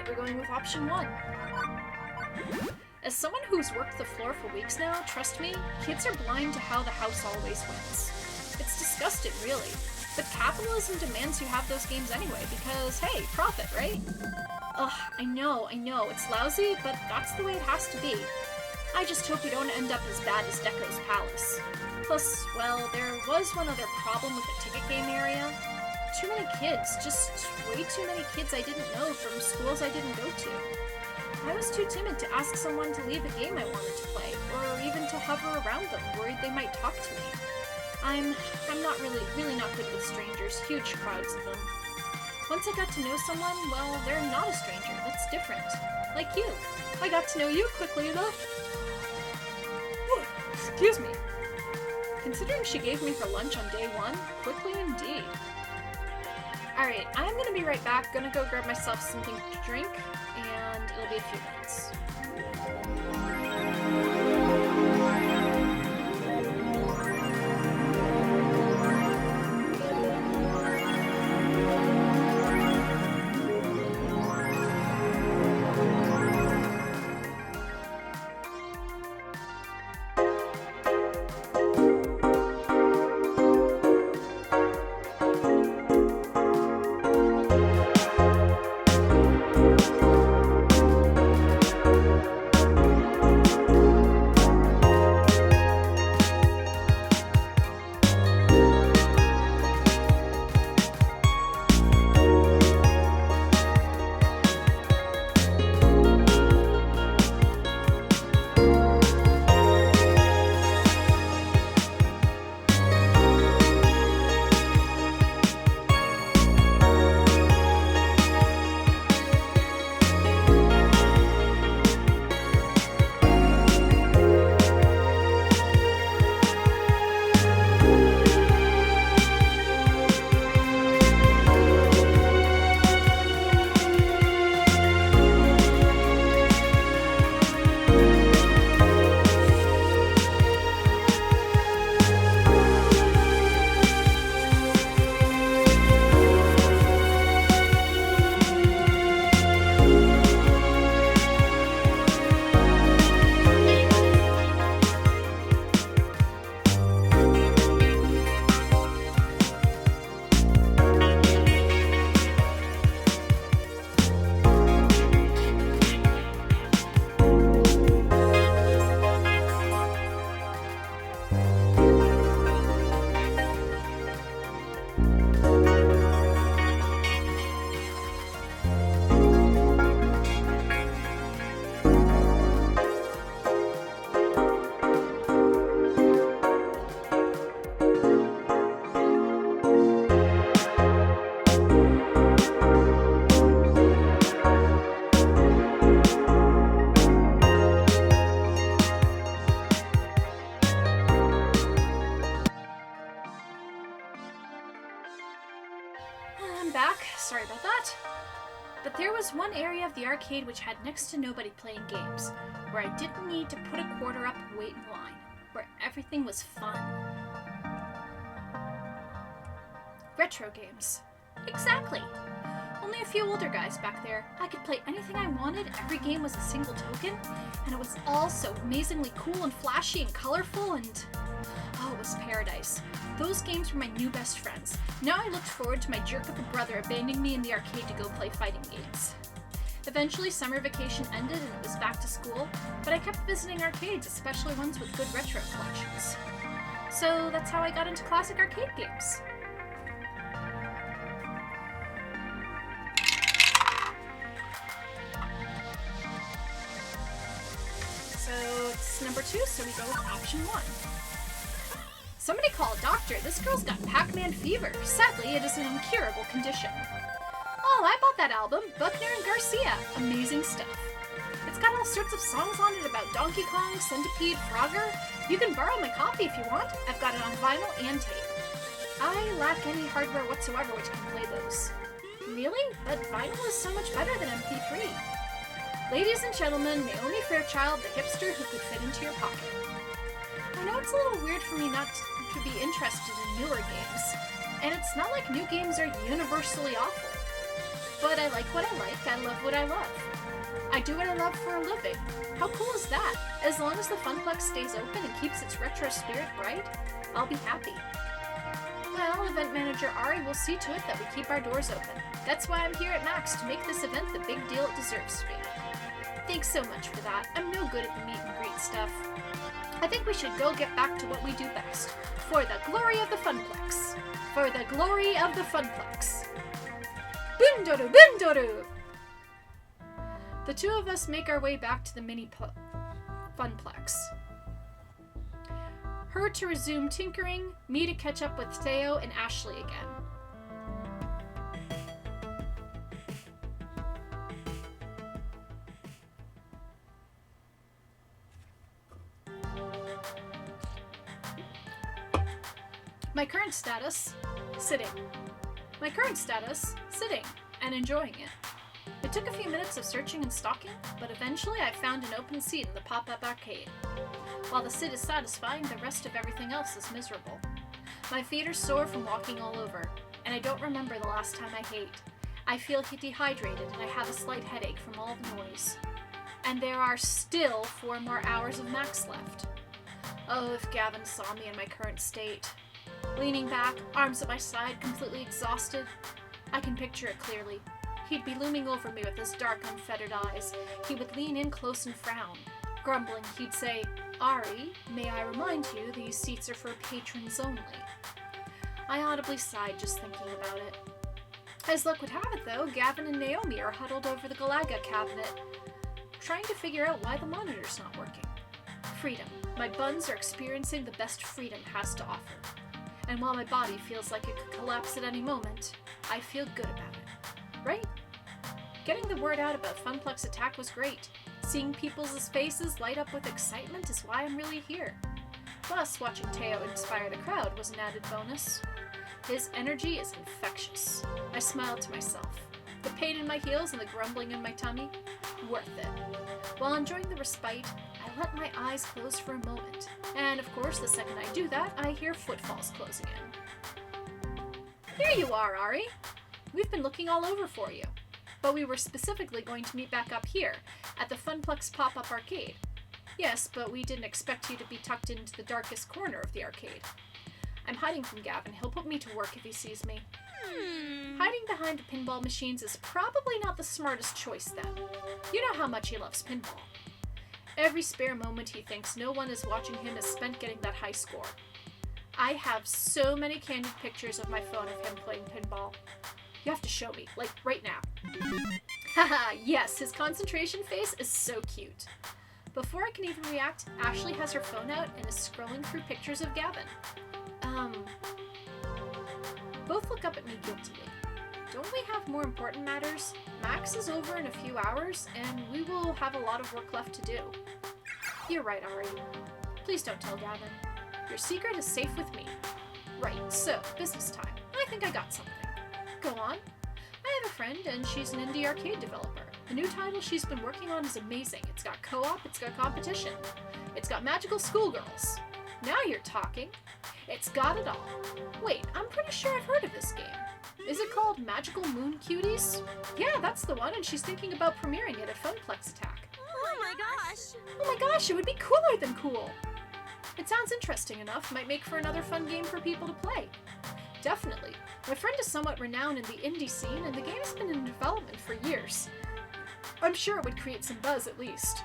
We're going with option 1. As someone who's worked the floor for weeks now, trust me, kids are blind to how the house always wins. It's disgusting, really. But capitalism demands you have those games anyway, because, hey, profit, right? Ugh, I know, it's lousy, but that's the way it has to be. I just hope we don't end up as bad as Deco's Palace. Plus, well, there was one other problem with the ticket game area. Too many kids, just way too many kids I didn't know from schools I didn't go to. I was too timid to ask someone to leave a game I wanted to play, or even to hover around them, worried they might talk to me. I'm not really not good with strangers, huge crowds of them. Once I got to know someone, well, they're not a stranger, that's different. Like you. I got to know you quickly enough. Excuse me. Considering she gave me her lunch on day 1, quickly indeed. Alright, I'm gonna be right back, gonna go grab myself something to drink, and it'll be a few minutes. I'm back. Sorry about that. But there was one area of the arcade which had next to nobody playing games, where I didn't need to put a quarter up and wait in line, where everything was fun. Retro games. Exactly. Only a few older guys back there. I could play anything I wanted, every game was a single token, and it was all so amazingly cool and flashy and colorful and... oh, it was paradise. Those games were my new best friends. Now I looked forward to my jerk of a brother abandoning me in the arcade to go play fighting games. Eventually, summer vacation ended and it was back to school, but I kept visiting arcades, especially ones with good retro collections. So that's how I got into classic arcade games. So it's number 2, so we go with option 1. Somebody call a doctor, this girl's got Pac-Man fever. Sadly, it is an incurable condition. Oh, I bought that album, Buckner and Garcia. Amazing stuff. It's got all sorts of songs on it about Donkey Kong, Centipede, Frogger. You can borrow my copy if you want. I've got it on vinyl and tape. I lack any hardware whatsoever which can play those. Really? But vinyl is so much better than MP3. Ladies and gentlemen, Naomi Fairchild, the hipster who could fit into your pocket. I know it's a little weird for me not to be interested in newer games, and it's not like new games are universally awful. But I like what I like, I love what I love. I do what I love for a living. How cool is that? As long as the Funplex stays open and keeps its retro spirit bright, I'll be happy. Well, event manager Ari will see to it that we keep our doors open. That's why I'm here at Max, to make this event the big deal it deserves to be. Thanks so much for that. I'm no good at the meet and greet stuff. I think we should go get back to what we do best. For the glory of the Funplex. For the glory of the Funplex. Bundoru, bundoru! The two of us make our way back to the mini Funplex. Her to resume tinkering, me to catch up with Theo and Ashley again. My current status, sitting. My current status, sitting, and enjoying it. It took a few minutes of searching and stalking, but eventually I found an open seat in the pop-up arcade. While the sit is satisfying, the rest of everything else is miserable. My feet are sore from walking all over, and I don't remember the last time I ate. I feel dehydrated and I have a slight headache from all the noise. And there are still 4 more hours of Max left. Oh, if Gavin saw me in my current state. Leaning back, arms at my side, completely exhausted. I can picture it clearly. He'd be looming over me with his dark, unfettered eyes. He would lean in close and frown. Grumbling, he'd say, "Ari, may I remind you these seats are for patrons only." I audibly sighed just thinking about it. As luck would have it, though, Gavin and Naomi are huddled over the Galaga cabinet, trying to figure out why the monitor's not working. Freedom. My buns are experiencing the best freedom has to offer. And while my body feels like it could collapse at any moment, I feel good about it. Right? Getting the word out about Funplex Attack was great. Seeing people's faces light up with excitement is why I'm really here. Plus, watching Theo inspire the crowd was an added bonus. His energy is infectious. I smiled to myself. The pain in my heels and the grumbling in my tummy, worth it. While enjoying the respite, I let my eyes close for a moment. And of course, the second I do that, I hear footfalls closing in. Here you are, Ari. We've been looking all over for you. But we were specifically going to meet back up here, at the Funplex Pop-Up Arcade. Yes, but we didn't expect you to be tucked into the darkest corner of the arcade. I'm hiding from Gavin. He'll put me to work if he sees me. Hiding behind the pinball machines is probably not the smartest choice then. You know how much he loves pinball. Every spare moment he thinks no one is watching him is spent getting that high score. I have so many candid pictures of my phone of him playing pinball. You have to show me, like right now. Haha, yes, his concentration face is so cute. Before I can even react, Ashley has her phone out and is scrolling through pictures of Gavin. Both look up at me guiltily. Don't we have more important matters? Max is over in a few hours, and we will have a lot of work left to do. You're right, Ari. Please don't tell Gavin. Your secret is safe with me. Right, so, business time. I think I got something. Go on. I have a friend, and she's an indie arcade developer. The new title she's been working on is amazing. It's got co-op, it's got competition. It's got magical schoolgirls. Now you're talking. It's got it all. Wait, I'm pretty sure I've heard of this game. Is it called Magical Moon Cuties? Yeah, that's the one, and she's thinking about premiering it at Funplex Attack. Oh my gosh! Oh my gosh, it would be cooler than cool! It sounds interesting enough, might make for another fun game for people to play. Definitely. My friend is somewhat renowned in the indie scene, and the game has been in development for years. I'm sure it would create some buzz at least.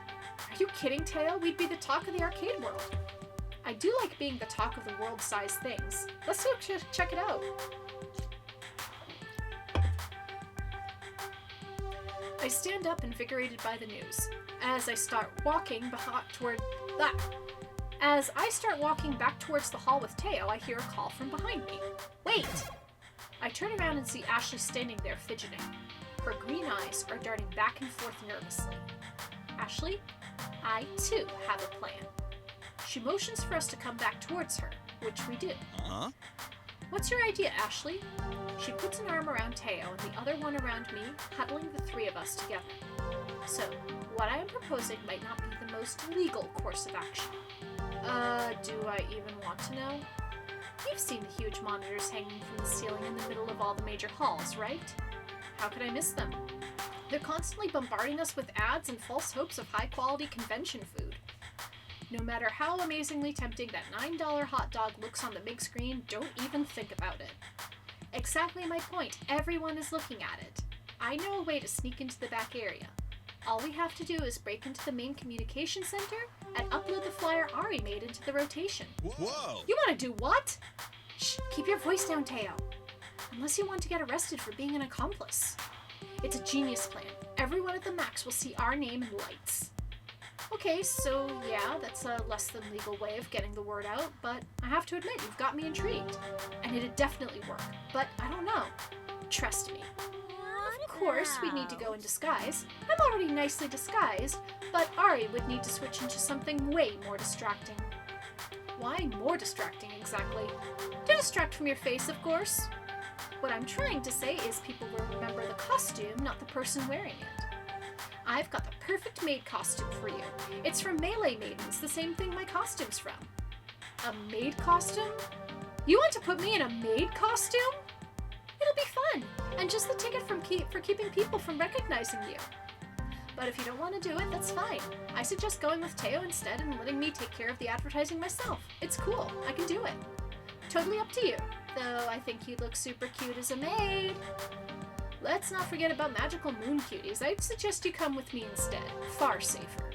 Are you kidding, Teo? We'd be the talk of the arcade world. I do like being the talk of the world-sized things. Let's go check it out. I stand up, invigorated by the news. As I start walking back towards the hall with Teo, I hear a call from behind me. Wait! I turn around and see Ashley standing there fidgeting. Her green eyes are darting back and forth nervously. Ashley, I too have a plan. She motions for us to come back towards her, which we do. Huh? What's your idea, Ashley? She puts an arm around Teo and the other one around me, huddling the three of us together. So, what I am proposing might not be the most legal course of action. Do I even want to know? You've seen the huge monitors hanging from the ceiling in the middle of all the major halls, right? How could I miss them? They're constantly bombarding us with ads and false hopes of high-quality convention food. No matter how amazingly tempting that $9 hot dog looks on the big screen, don't even think about it. Exactly my point. Everyone is looking at it. I know a way to sneak into the back area. All we have to do is break into the main communication center and upload the flyer Ari made into the rotation. Whoa! You want to do what? Shh, keep your voice down, Teo. Unless you want to get arrested for being an accomplice. It's a genius plan. Everyone at the Max will see our name in lights. Okay, so yeah, that's a less than legal way of getting the word out, but I have to admit, you've got me intrigued. And it'd definitely work, but I don't know. Trust me. Of course, we'd need to go in disguise. I'm already nicely disguised, but Ari would need to switch into something way more distracting. Why more distracting, exactly? To distract from your face, of course. What I'm trying to say is people will remember the costume, not the person wearing it. I've got the perfect maid costume for you. It's from Melee Maidens, the same thing my costume's from. A maid costume? You want to put me in a maid costume? It'll be fun, and just the ticket for keeping people from recognizing you. But if you don't want to do it, that's fine. I suggest going with Teo instead and letting me take care of the advertising myself. It's cool. I can do it. Totally up to you, though I think you'd look super cute as a maid. Let's not forget about Magical Moon Cuties. I'd suggest you come with me instead. Far safer.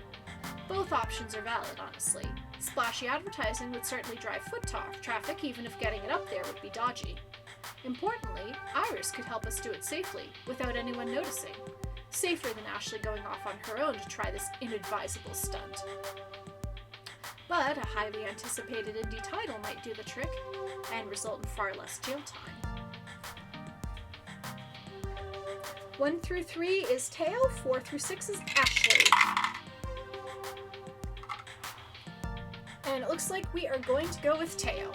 Both options are valid, honestly. Splashy advertising would certainly drive foot traffic, even if getting it up there would be dodgy. Importantly, Iris could help us do it safely, without anyone noticing. Safer than Ashley going off on her own to try this inadvisable stunt. But a highly anticipated indie title might do the trick, and result in far less jail time. 1 through 3 is Teo, 4 through 6 is Ashley. And it looks like we are going to go with Teo.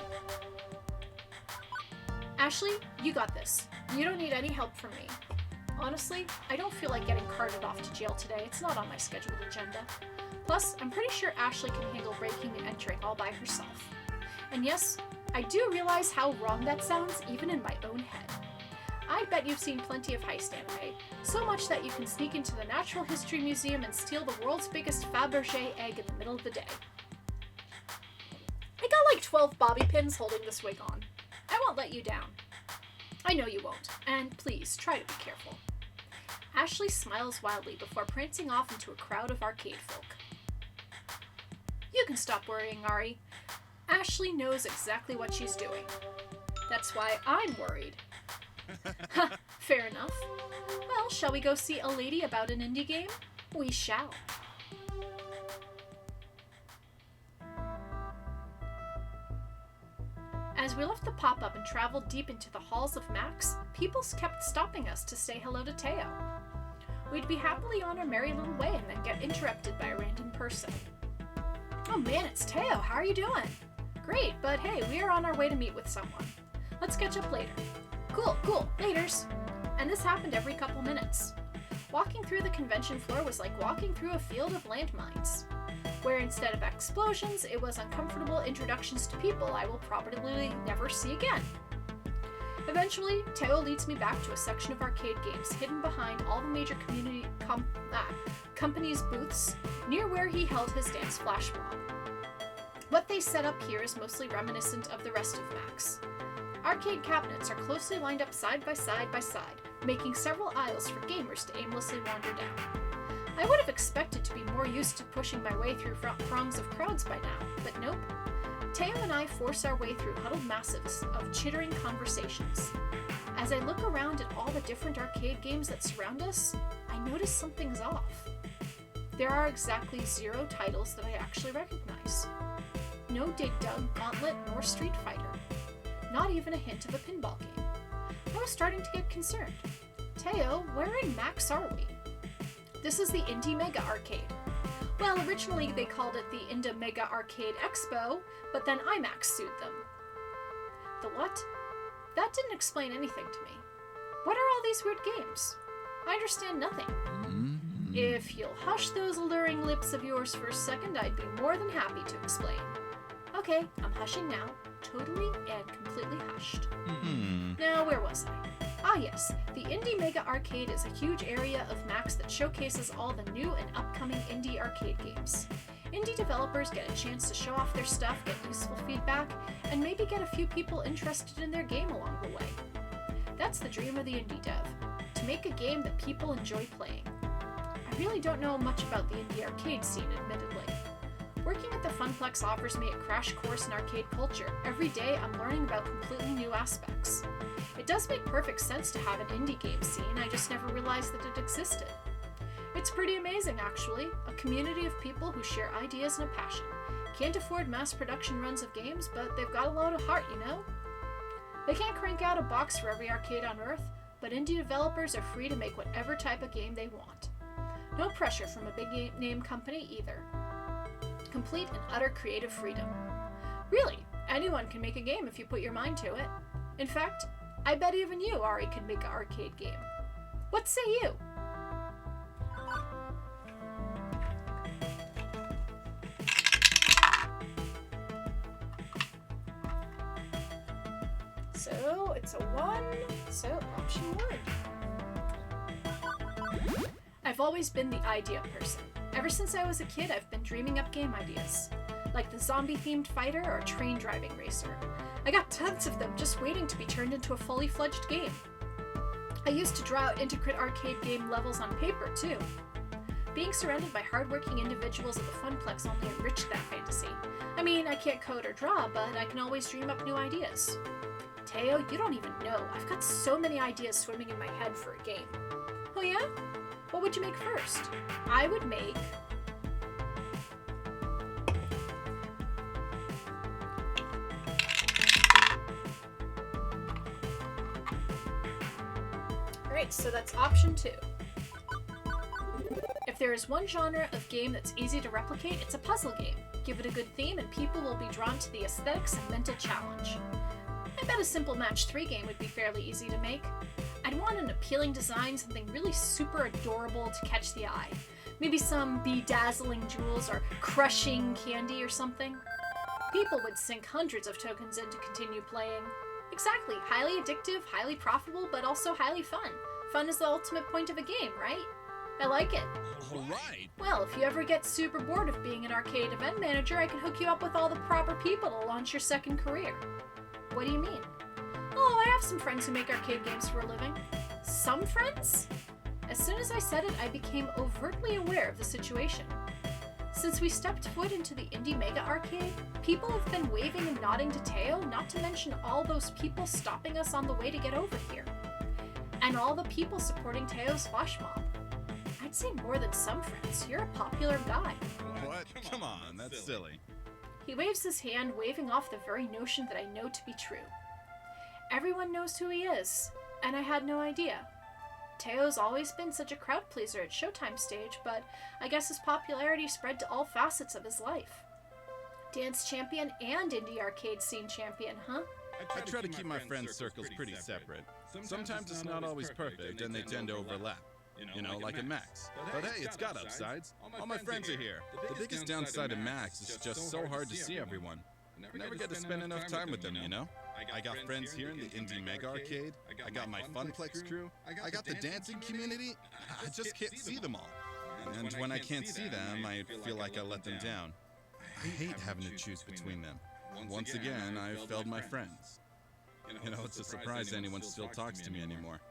Ashley, you got this. You don't need any help from me. Honestly, I don't feel like getting carted off to jail today. It's not on my scheduled agenda. Plus, I'm pretty sure Ashley can handle breaking and entering all by herself. And yes, I do realize how wrong that sounds, even in my own head. I bet you've seen plenty of heist anime, so much that you can sneak into the Natural History Museum and steal the world's biggest Fabergé egg in the middle of the day. I got like 12 bobby pins holding this wig on. I won't let you down. I know you won't, and please try to be careful. Ashley smiles wildly before prancing off into a crowd of arcade folk. You can stop worrying, Ari. Ashley knows exactly what she's doing. That's why I'm worried. Ha, fair enough. Well, shall we go see a lady about an indie game? We shall. As we left the pop-up and traveled deep into the halls of Max, people kept stopping us to say hello to Teo. We'd be happily on our merry little way and then get interrupted by a random person. Oh man, it's Teo. How are you doing? Great, but hey, we are on our way to meet with someone. Let's catch up later. Cool, laters. And this happened every couple minutes. Walking through the convention floor was like walking through a field of landmines, where instead of explosions, it was uncomfortable introductions to people I will probably never see again. Eventually, Teo leads me back to a section of arcade games hidden behind all the major companies' booths near where he held his dance flash mob. What they set up here is mostly reminiscent of the rest of Max. Arcade cabinets are closely lined up side by side by side, making several aisles for gamers to aimlessly wander down. I would have expected to be more used to pushing my way through throngs of crowds by now, but nope. Teo and I force our way through huddled masses of chittering conversations. As I look around at all the different arcade games that surround us, I notice something's off. There are exactly 0 titles that I actually recognize. No Dig Dug, Gauntlet, nor Street Fighter. Not even a hint of a pinball game. I was starting to get concerned. Teo, where in Max are we? This is the Indie Mega Arcade. Well, originally they called it the Indie Mega Arcade Expo, but then IMAX sued them. The what? That didn't explain anything to me. What are all these weird games? I understand nothing. If you'll hush those alluring lips of yours for a second, I'd be more than happy to explain. Okay, I'm hushing now. Totally and completely hushed. Now, where was I? Ah yes, the Indie Mega Arcade is a huge area of Max that showcases all the new and upcoming indie arcade games. Indie developers get a chance to show off their stuff, get useful feedback, and maybe get a few people interested in their game along the way. That's the dream of the indie dev, to make a game that people enjoy playing. I really don't know much about the indie arcade scene, admittedly. Working at the Funplex offers me a crash course in arcade culture. Every day I'm learning about completely new aspects. It does make perfect sense to have an indie game scene, I just never realized that it existed. It's pretty amazing, actually. A community of people who share ideas and a passion. Can't afford mass production runs of games, but they've got a lot of heart, you know? They can't crank out a box for every arcade on Earth, but indie developers are free to make whatever type of game they want. No pressure from a big name company either. Complete and utter creative freedom. Really, anyone can make a game if you put your mind to it. In fact, I bet even you, Ari, can make an arcade game. What say you? So, it's a 1, so option 1. I've always been the idea person. Ever since I was a kid, I've been dreaming up game ideas, like the zombie-themed fighter or a train driving racer. I got tons of them just waiting to be turned into a fully fledged game. I used to draw out intricate arcade game levels on paper, too. Being surrounded by hardworking individuals at the Funplex only enriched that fantasy. I mean, I can't code or draw, but I can always dream up new ideas. Teo, you don't even know. I've got so many ideas swimming in my head for a game. Oh yeah? What would you make first? I would make... Alright, so that's option 2. If there is one genre of game that's easy to replicate, it's a puzzle game. Give it a good theme and people will be drawn to the aesthetics and mental challenge. I bet a simple match 3 game would be fairly easy to make. I'd want an appealing design, something really super adorable to catch the eye. Maybe some bedazzling jewels or crushing candy or something. People would sink hundreds of tokens in to continue playing. Exactly, highly addictive, highly profitable, but also highly fun. Fun is the ultimate point of a game, right? I like it. Alright. Well, if you ever get super bored of being an arcade event manager, I can hook you up with all the proper people to launch your second career. What do you mean? Oh, I have some friends who make arcade games for a living. Some friends? As soon as I said it, I became overtly aware of the situation. Since we stepped foot into the Indie Mega Arcade, people have been waving and nodding to Teo, not to mention all those people stopping us on the way to get over here. And all the people supporting Teo's flash mob. I'd say more than some friends. You're a popular guy. What? Come on, that's silly. He waves his hand, waving off the very notion that I know to be true. Everyone knows who he is, and I had no idea. Teo's always been such a crowd pleaser at Showtime stage, but I guess his popularity spread to all facets of his life. Dance champion and indie arcade scene champion, huh? I try to keep my friends' circles pretty separate. Sometimes it's not always perfect, and they tend to overlap. You know, like in Max. But hey, it's got upsides. All my friends are here. The biggest downside of Max is just so hard to see everyone. I never get to spend enough time with them, you know? I got friends here in the Indie Mega Arcade. I got my Funplex crew. I got the dancing community. I just can't see them all. And when I can't see them, I feel like I let them down. I hate having to choose between them. Once again, I failed my friends. You know, it's a surprise anyone still talks to me anymore.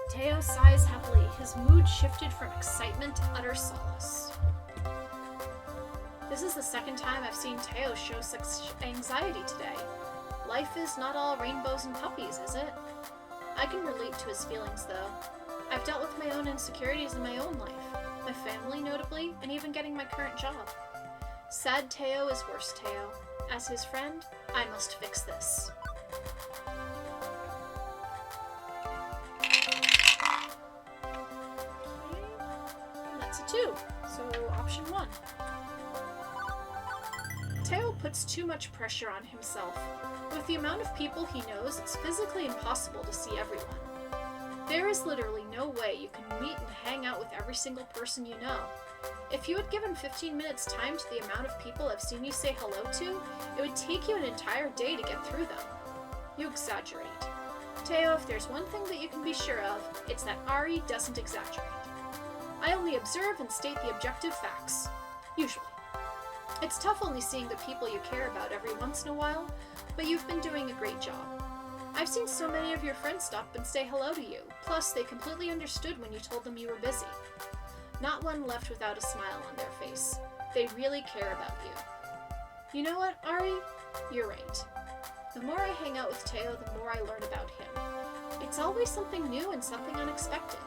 Teo sighs heavily, his mood shifted from excitement to utter solace. This is the second time I've seen Teo show such anxiety today. Life is not all rainbows and puppies, is it? I can relate to his feelings, though. I've dealt with my own insecurities in my own life, my family notably, and even getting my current job. Sad Teo is worse Teo. As his friend, I must fix this. That's a 2, so option 1. Teo puts too much pressure on himself. With the amount of people he knows, it's physically impossible to see everyone. There is literally no way you can meet and hang out with every single person you know. If you had given 15 minutes time to the amount of people I've seen you say hello to, it would take you an entire day to get through them. You exaggerate. Teo, if there's one thing that you can be sure of, it's that Ari doesn't exaggerate. I only observe and state the objective facts. Usually. It's tough only seeing the people you care about every once in a while, but you've been doing a great job. I've seen so many of your friends stop and say hello to you, plus they completely understood when you told them you were busy. Not one left without a smile on their face. They really care about you. You know what, Ari? You're right. The more I hang out with Teo, the more I learn about him. It's always something new and something unexpected.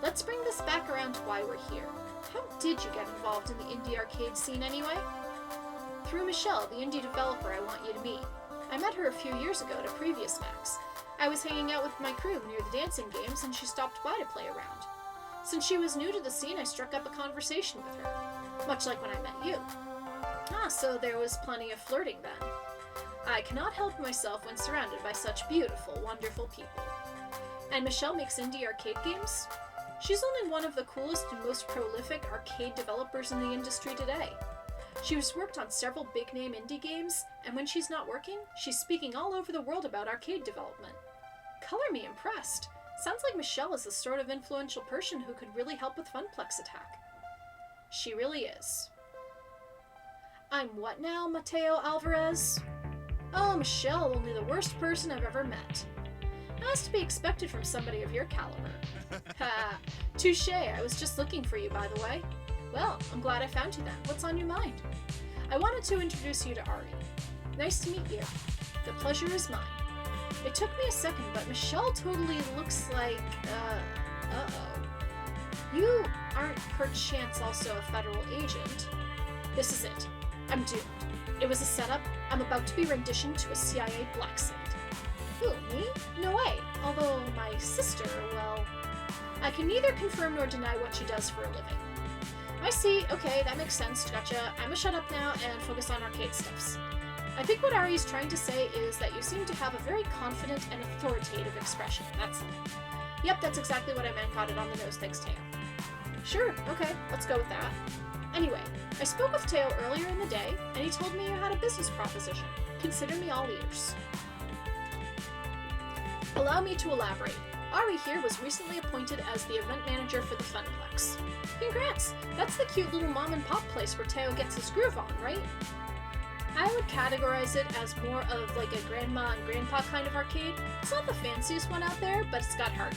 Let's bring this back around to why we're here. How did you get involved in the indie arcade scene anyway? Through Michelle, the indie developer I want you to meet. I met her a few years ago at a previous Max. I was hanging out with my crew near the dancing games and she stopped by to play around. Since she was new to the scene, I struck up a conversation with her, much like when I met you. So there was plenty of flirting then. I cannot help myself when surrounded by such beautiful, wonderful people. And Michelle makes indie arcade games? She's only one of the coolest and most prolific arcade developers in the industry today. She's worked on several big-name indie games, and when she's not working, she's speaking all over the world about arcade development. Color me impressed. Sounds like Michelle is the sort of influential person who could really help with Funplex Attack. She really is. I'm what now, Mateo Alvarez? Oh, Michelle, only the worst person I've ever met. As to be expected from somebody of your caliber. Ha! Touche, I was just looking for you, by the way. Well, I'm glad I found you then. What's on your mind? I wanted to introduce you to Ari. Nice to meet you. The pleasure is mine. It took me a second, but Michelle totally looks like, uh-oh. You aren't perchance also a federal agent. This is it. I'm doomed. It was a setup. I'm about to be renditioned to a CIA black site. Who, me? No way. Although my sister, well, I can neither confirm nor deny what she does for a living. I see. Okay, that makes sense. Gotcha. I'ma shut up now and focus on arcade stuffs. I think what Ari is trying to say is that you seem to have a very confident and authoritative expression. That's it. Yep, that's exactly what I meant. Got it on the nose. Thanks, Teo. Sure. Okay, let's go with that. Anyway, I spoke with Teo earlier in the day, and he told me you had a business proposition. Consider me all ears. Allow me to elaborate. Ari here was recently appointed as the event manager for the Funplex. Congrats! That's the cute little mom and pop place where Teo gets his groove on, right? I would categorize it as more of like a grandma and grandpa kind of arcade. It's not the fanciest one out there, but it's got heart.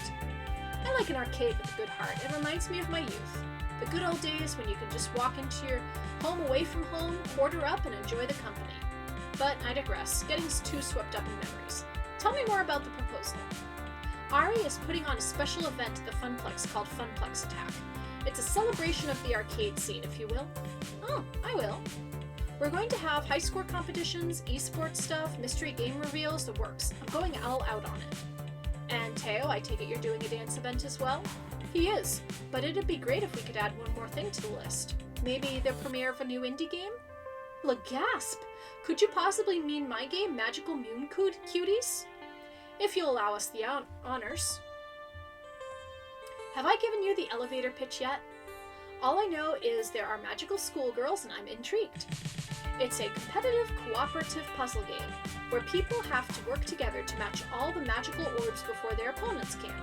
I like an arcade with a good heart. It reminds me of my youth. The good old days when you could just walk into your home away from home, quarter up, and enjoy the company. But I digress, getting too swept up in memories. Tell me more about the proposal. Ari is putting on a special event at the Funplex called Funplex Attack. It's a celebration of the arcade scene, if you will. Oh, I will. We're going to have high score competitions, esports stuff, mystery game reveals, the works. I'm going all out on it. And Teo, I take it you're doing a dance event as well? He is, but it'd be great if we could add one more thing to the list. Maybe the premiere of a new indie game? Gasp! Could you possibly mean my game, Magical Moon Cuties? If you'll allow us the honors. Have I given you the elevator pitch yet? All I know is there are magical schoolgirls and I'm intrigued. It's a competitive, cooperative puzzle game where people have to work together to match all the magical orbs before their opponents can.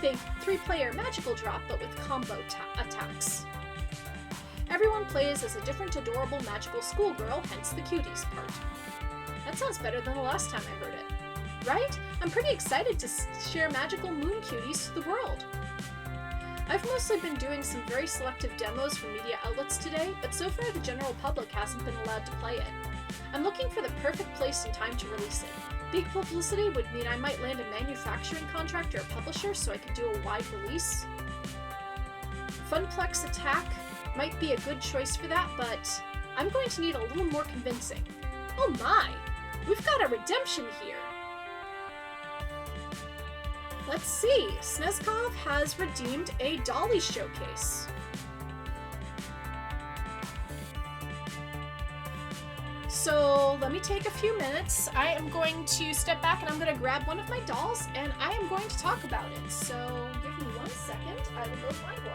Think 3-player magical drop, but with combo attacks. Everyone plays as a different adorable magical schoolgirl, hence the cuties part. That sounds better than the last time I heard it. Right? I'm pretty excited to share magical moon cuties to the world. I've mostly been doing some very selective demos for media outlets today, but so far the general public hasn't been allowed to play it. I'm looking for the perfect place and time to release it. Big publicity would mean I might land a manufacturing contract or a publisher so I could do a wide release. Funplex Attack might be a good choice for that, but I'm going to need a little more convincing. Oh my! We've got a redemption here! Let's see, Snezkov has redeemed a Dolly showcase. So let me take a few minutes. I am going to step back and I'm going to grab one of my dolls and I am going to talk about it. So give me 1 second, I will go find one.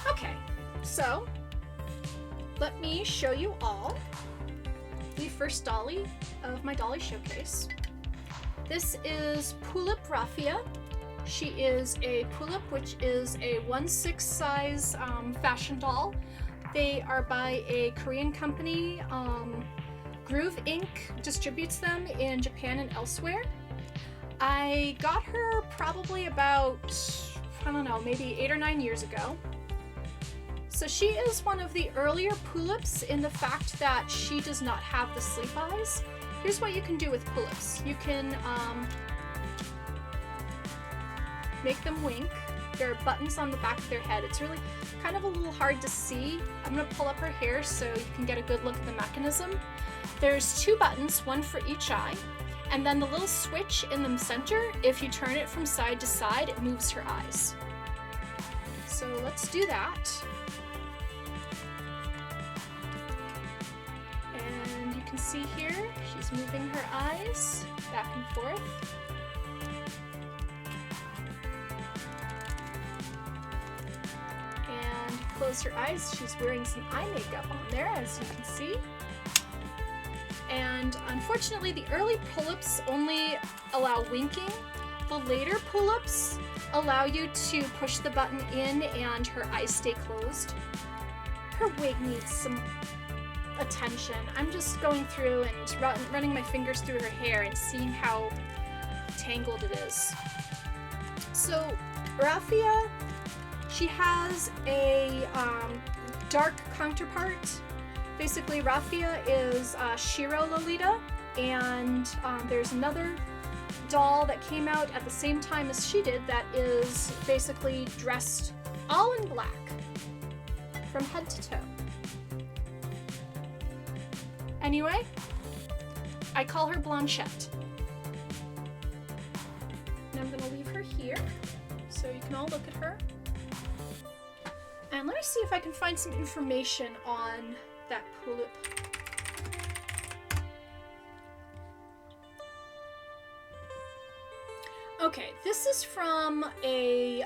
Okay, so let me show you all the first dolly of my dolly showcase. This is Pulip Raffia. She is a Pulip, which is a 1/6 size fashion doll. They are by a Korean company. Groove Inc. distributes them in Japan and elsewhere. I got her probably about, I don't know, maybe 8 or 9 years ago. So she is one of the earlier Pulips in the fact that she does not have the sleep eyes. Here's what you can do with Pulips. You can make them wink. There are buttons on the back of their head. It's really kind of a little hard to see. I'm going to pull up her hair so you can get a good look at the mechanism. There's 2 buttons, one for each eye. And then the little switch in the center, if you turn it from side to side, it moves her eyes. So let's do that. And you can see here, she's moving her eyes back and forth. And close her eyes. She's wearing some eye makeup on there, as you can see. And unfortunately, the early pull-ups only allow winking. The later pull-ups allow you to push the button in and her eyes stay closed. Her wig needs some attention. I'm just going through and running my fingers through her hair and seeing how tangled it is. So, Raffia, she has a dark counterpart. Basically, Raffia is Shiro Lolita, and there's another doll that came out at the same time as she did that is basically dressed all in black from head to toe. Anyway, I call her Blanchette. And I'm gonna leave her here so you can all look at her. And let me see if I can find some information on that Pulip. Okay, this is from a,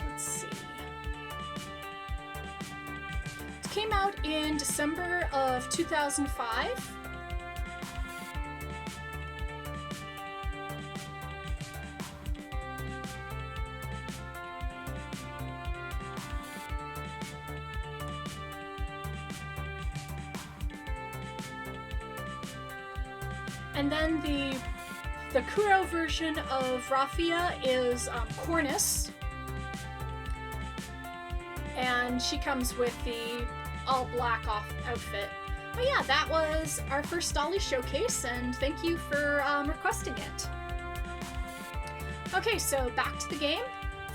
let's see. It came out in December of 2005. And then the Kuro version of Raffia is Cornice. And she comes with the all black outfit. But yeah, that was our first Dolly showcase, and thank you for requesting it. Okay, so back to the game.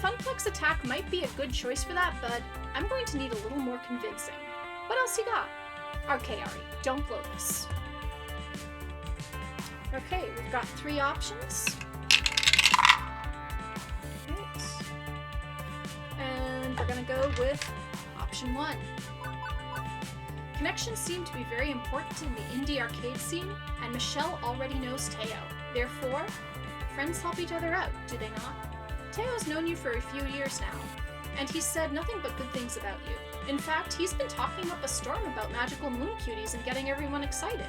Funplex Attack might be a good choice for that, but I'm going to need a little more convincing. What else you got? Okay, Ari, don't blow this. Okay, we've got 3 options. Right. And we're gonna go with option 1. Connections seem to be very important in the indie arcade scene, and Michelle already knows Teo. Therefore, friends help each other out, do they not? Teo's known you for a few years now, and he's said nothing but good things about you. In fact, he's been talking up a storm about magical moon cuties and getting everyone excited.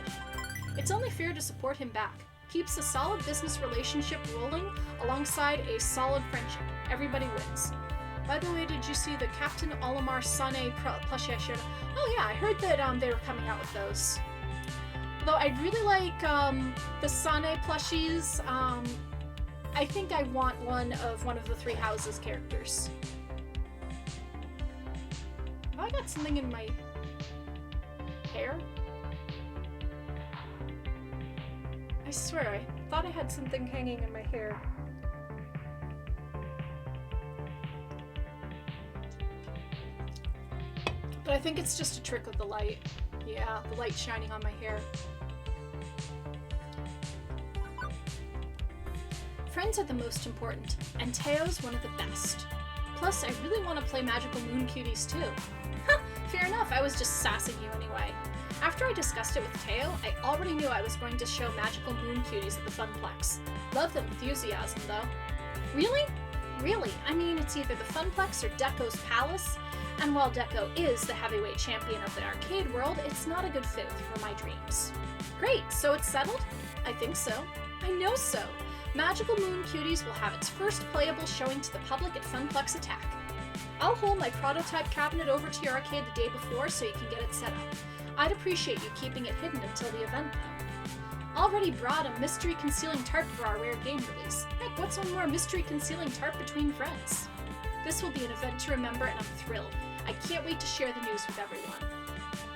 It's only fair to support him back. Keeps a solid business relationship rolling alongside a solid friendship. Everybody wins. By the way, did you see the Captain Olimar Sane plushie I showed? Oh yeah, I heard that they were coming out with those. Though I really like the Sane plushies. I think I want one of the 3 houses characters. Oh, I got something in my hair. I swear, I thought I had something hanging in my hair. But I think it's just a trick of the light. Yeah, the light shining on my hair. Friends are the most important, and Teo's one of the best. Plus, I really want to play Magical Moon Cuties too. Huh, fair enough, I was just sassing you anyway. After I discussed it with Teo, I already knew I was going to show Magical Moon Cuties at the Funplex. Love the enthusiasm, though. Really? Really? I mean, it's either the Funplex or Deco's Palace, and while Deco is the heavyweight champion of the arcade world, it's not a good fit for my dreams. Great, so it's settled? I think so. I know so. Magical Moon Cuties will have its first playable showing to the public at Funplex Attack. I'll hold my prototype cabinet over to your arcade the day before so you can get it set up. I'd appreciate you keeping it hidden until the event, though. Already brought a mystery concealing tarp for our rare game release. Heck, what's one more mystery concealing tarp between friends? This will be an event to remember, and I'm thrilled. I can't wait to share the news with everyone.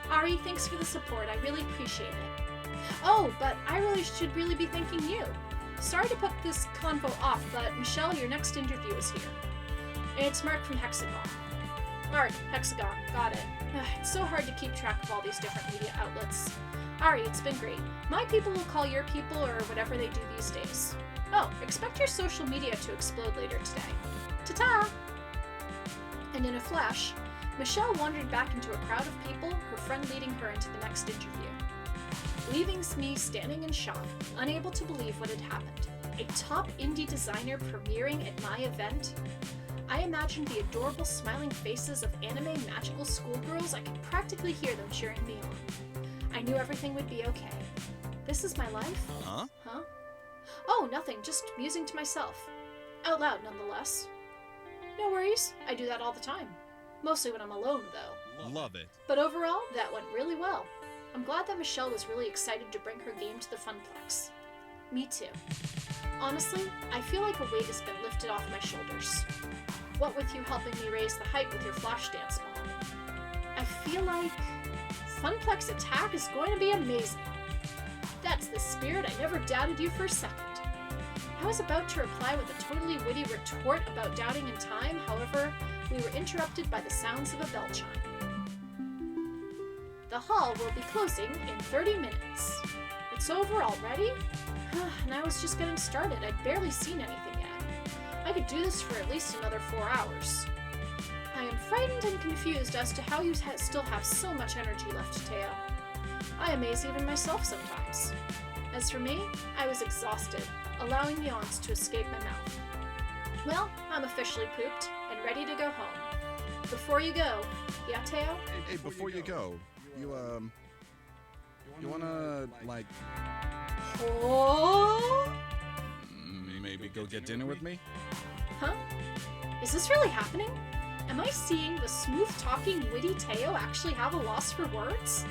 Ari, thanks for the support. I really appreciate it. Oh, but I should really be thanking you. Sorry to put this convo off, but Michelle, your next interview is here. It's Mark from Hexagon. Mark, Hexagon, got it. It's so hard to keep track of all these different media outlets. Ari, it's been great. My people will call your people, or whatever they do these days. Oh, expect your social media to explode later today. Ta-ta! And in a flash, Michelle wandered back into a crowd of people, her friend leading her into the next interview. Leaving me standing in shock, unable to believe what had happened. A top indie designer premiering at my event? I imagined the adorable smiling faces of anime magical schoolgirls. I could practically hear them cheering me on. I knew everything would be okay. This is my life? Huh? Huh? Oh, nothing, just musing to myself. Out loud, nonetheless. No worries, I do that all the time. Mostly when I'm alone, though. Love it. But overall, that went really well. I'm glad that Michelle was really excited to bring her game to the Funplex. Me too. Honestly, I feel like a weight has been lifted off my shoulders. What with you helping me raise the hype with your flash dance mod. I feel like Funplex Attack is going to be amazing. That's the spirit. I never doubted you for a second. I was about to reply with a totally witty retort about doubting in time, however, we were interrupted by the sounds of a bell chime. The hall will be closing in 30 minutes. It's over already? And I was just getting started. I'd barely seen anything yet. I could do this for at least another 4 hours. I am frightened and confused as to how you still have so much energy left, Teo. I amaze even myself sometimes. As for me, I was exhausted, allowing yawns to escape my mouth. Well, I'm officially pooped and ready to go home. Before you go, yeah, Teo? Hey, before you go, you wanna, like, Oh? maybe go get dinner with me? Huh? Is this really happening? Am I seeing the smooth-talking, witty Teo actually have a loss for words?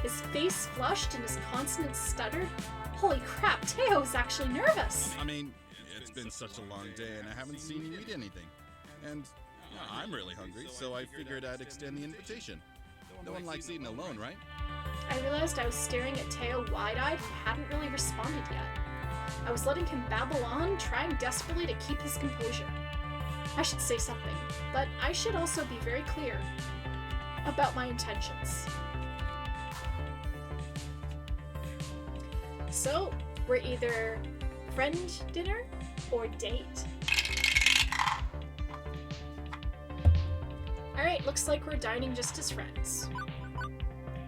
His face flushed and his consonants stuttered. Holy crap, Teo is actually nervous! I mean, it's been such a long day and I haven't seen you eat anything. And I'm really hungry, so I figured I'd extend the invitation. No one likes eating alone, right? I realized I was staring at Teo wide-eyed and hadn't really responded yet. I was letting him babble on, trying desperately to keep his composure. I should say something, but I should also be very clear about my intentions. So, we're either friend dinner or date. Alright, looks like we're dining just as friends.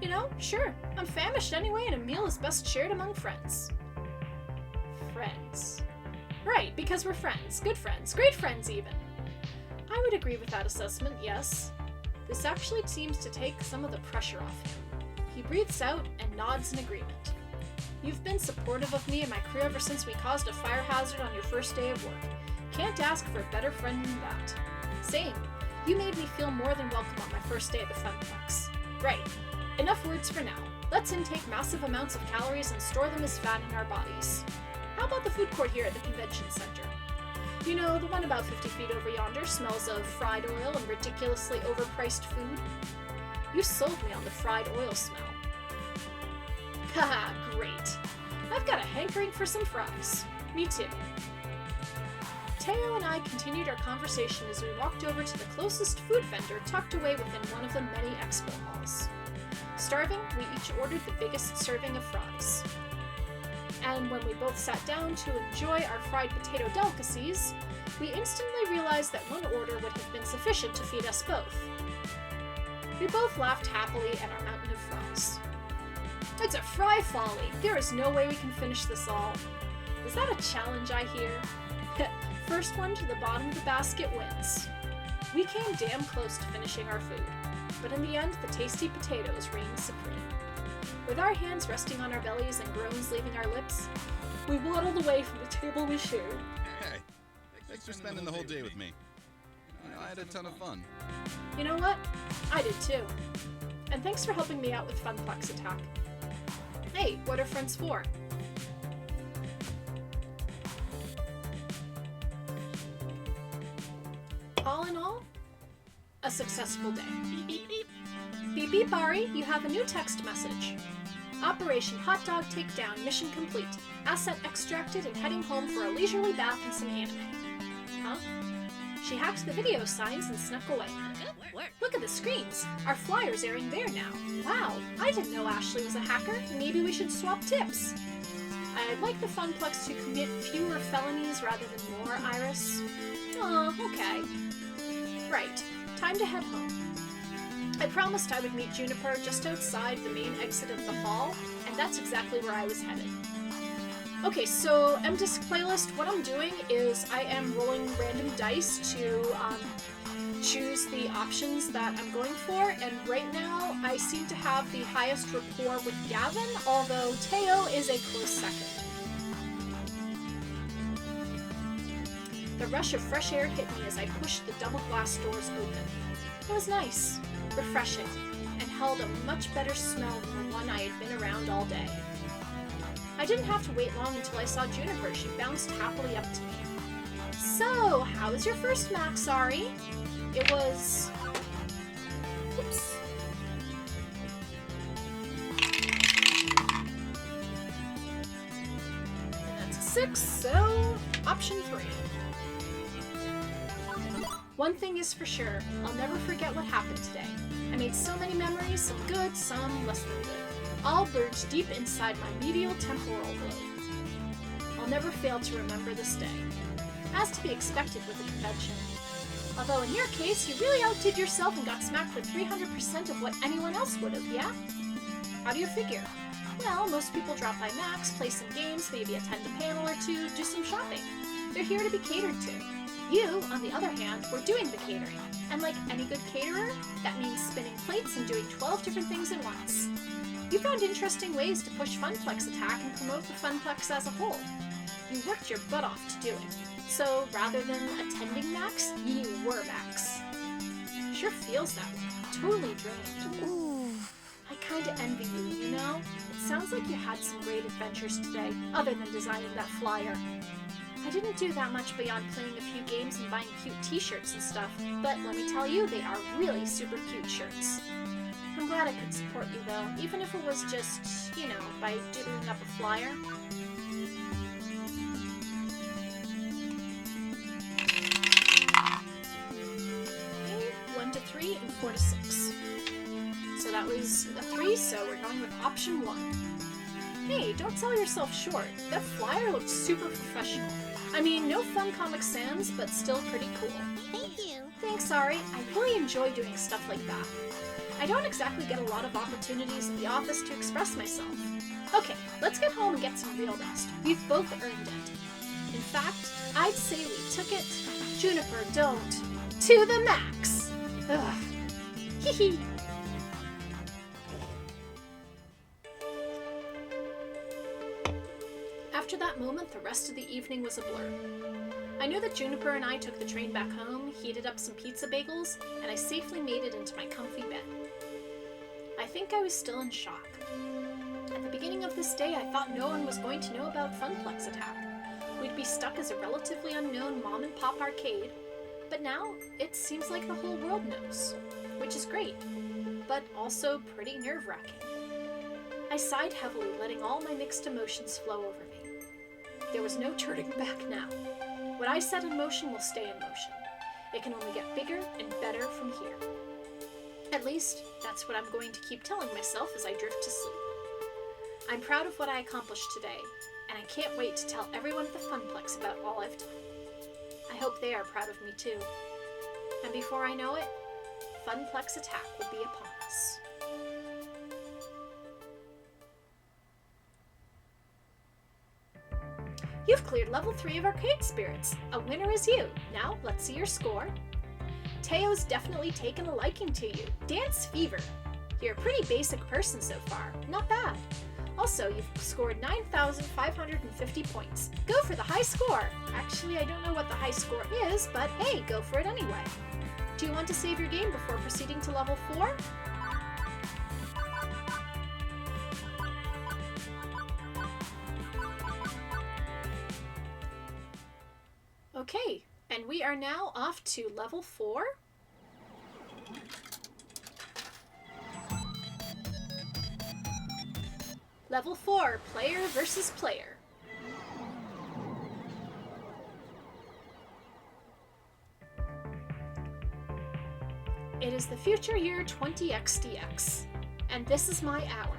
You know, sure, I'm famished anyway, and a meal is best shared among friends. Friends. Right, because we're friends. Good friends. Great friends, even. I would agree with that assessment, yes. This actually seems to take some of the pressure off him. He breathes out and nods in agreement. You've been supportive of me and my crew ever since we caused a fire hazard on your first day of work. Can't ask for a better friend than that. Same. You made me feel more than welcome on my first day at the Funplex. Right. Enough words for now. Let's intake massive amounts of calories and store them as fat in our bodies. How about the food court here at the convention center? You know, the one about 50 feet over yonder smells of fried oil and ridiculously overpriced food. You sold me on the fried oil smell. Haha, great. I've got a hankering for some fries. Me too. Teo and I continued our conversation as we walked over to the closest food vendor tucked away within one of the many expo halls. Starving, we each ordered the biggest serving of fries. And when we both sat down to enjoy our fried potato delicacies, we instantly realized that one order would have been sufficient to feed us both. We both laughed happily at our mountain of fries. It's a fry folly! There is no way we can finish this all. Is that a challenge I hear? First one to the bottom of the basket wins. We came damn close to finishing our food, but in the end, the tasty potatoes reigned supreme. With our hands resting on our bellies and groans leaving our lips, we waddled away from the table we shared. Hey, thanks for spending the whole day with me. You know, I had a ton of fun. You know what? I did too. And thanks for helping me out with Funplex Attack. Hey, what are friends for? All in all, a successful day. Beep beep. Beep beep, Ari, you have a new text message. Operation Hot Dog Takedown mission complete. Asset extracted and heading home for a leisurely bath and some anime. Huh? She hacked the video signs and snuck away. Look at the screens. Our flyer's airing there now. Wow, I didn't know Ashley was a hacker. Maybe we should swap tips. I'd like the Funplex to commit fewer felonies rather than more, Iris. Aw, okay. Right, time to head home. I promised I would meet Juniper just outside the main exit of the hall, and that's exactly where I was headed. Okay, so MDisc playlist, what I'm doing is I am rolling random dice to choose the options that I'm going for, and right now I seem to have the highest rapport with Gavin, although Teo is a close second. The rush of fresh air hit me as I pushed the double glass doors open. It was nice, refreshing, and held a much better smell than the one I had been around all day. I didn't have to wait long until I saw Juniper. She bounced happily up to me. So, how was your first Max, Ari? It was... Oops. And that's a 6, so option 3. One thing is for sure, I'll never forget what happened today. I made so many memories, some good, some less than good. All burnt deep inside my medial temporal lobe. I'll never fail to remember this day. As to be expected with a convention. Although in your case, you really outdid yourself and got smacked for 300% of what anyone else would have, yeah? How do you figure? Well, most people drop by Max, play some games, maybe attend a panel or two, do some shopping. They're here to be catered to. You, on the other hand, were doing the catering. And like any good caterer, that means spinning plates and doing 12 different things at once. You found interesting ways to push Funplex Attack and promote the Funplex as a whole. You worked your butt off to do it. So rather than attending Max, you were Max. Sure feels that way. Totally drained. Ooh. I kinda envy you, you know? It sounds like you had some great adventures today, other than designing that flyer. I didn't do that much beyond playing a few games and buying cute t-shirts and stuff, but let me tell you, they are really super cute shirts. I'm glad I could support you though, even if it was just, you know, by doodling up a flyer. 4 to 6. So that was a 3, so we're going with option 1. Hey, don't sell yourself short. That flyer looks super professional. I mean, no Fun Comic Sans, but still pretty cool. Thank you. Thanks, Ari. I really enjoy doing stuff like that. I don't exactly get a lot of opportunities at the office to express myself. Okay, let's get home and get some real rest. We've both earned it. In fact, I'd say we took it, Juniper don't, to the max. Ugh. Hee hee. After that moment, the rest of the evening was a blur. I knew that Juniper and I took the train back home, heated up some pizza bagels, and I safely made it into my comfy bed. I think I was still in shock. At the beginning of this day, I thought no one was going to know about Funplex Attack. We'd be stuck as a relatively unknown mom-and-pop arcade, but now it seems like the whole world knows, which is great, but also pretty nerve-wracking. I sighed heavily, letting all my mixed emotions flow over me. There was no turning back now. What I set in motion will stay in motion. It can only get bigger and better from here. At least, that's what I'm going to keep telling myself as I drift to sleep. I'm proud of what I accomplished today, and I can't wait to tell everyone at the Funplex about all I've done. I hope they are proud of me too. And before I know it, Funplex Attack will be upon us. You've cleared level 3 of Arcade Spirits. A winner is you. Now, let's see your score. Teo's definitely taken a liking to you. Dance Fever. You're a pretty basic person so far. Not bad. Also, you've scored 9,550 points. Go for the high score! Actually, I don't know what the high score is, but hey, go for it anyway. Do you want to save your game before proceeding to level 4? Okay, and we are now off to level 4. Level 4, player versus player. It is the future year 20XDX, and this is my hour.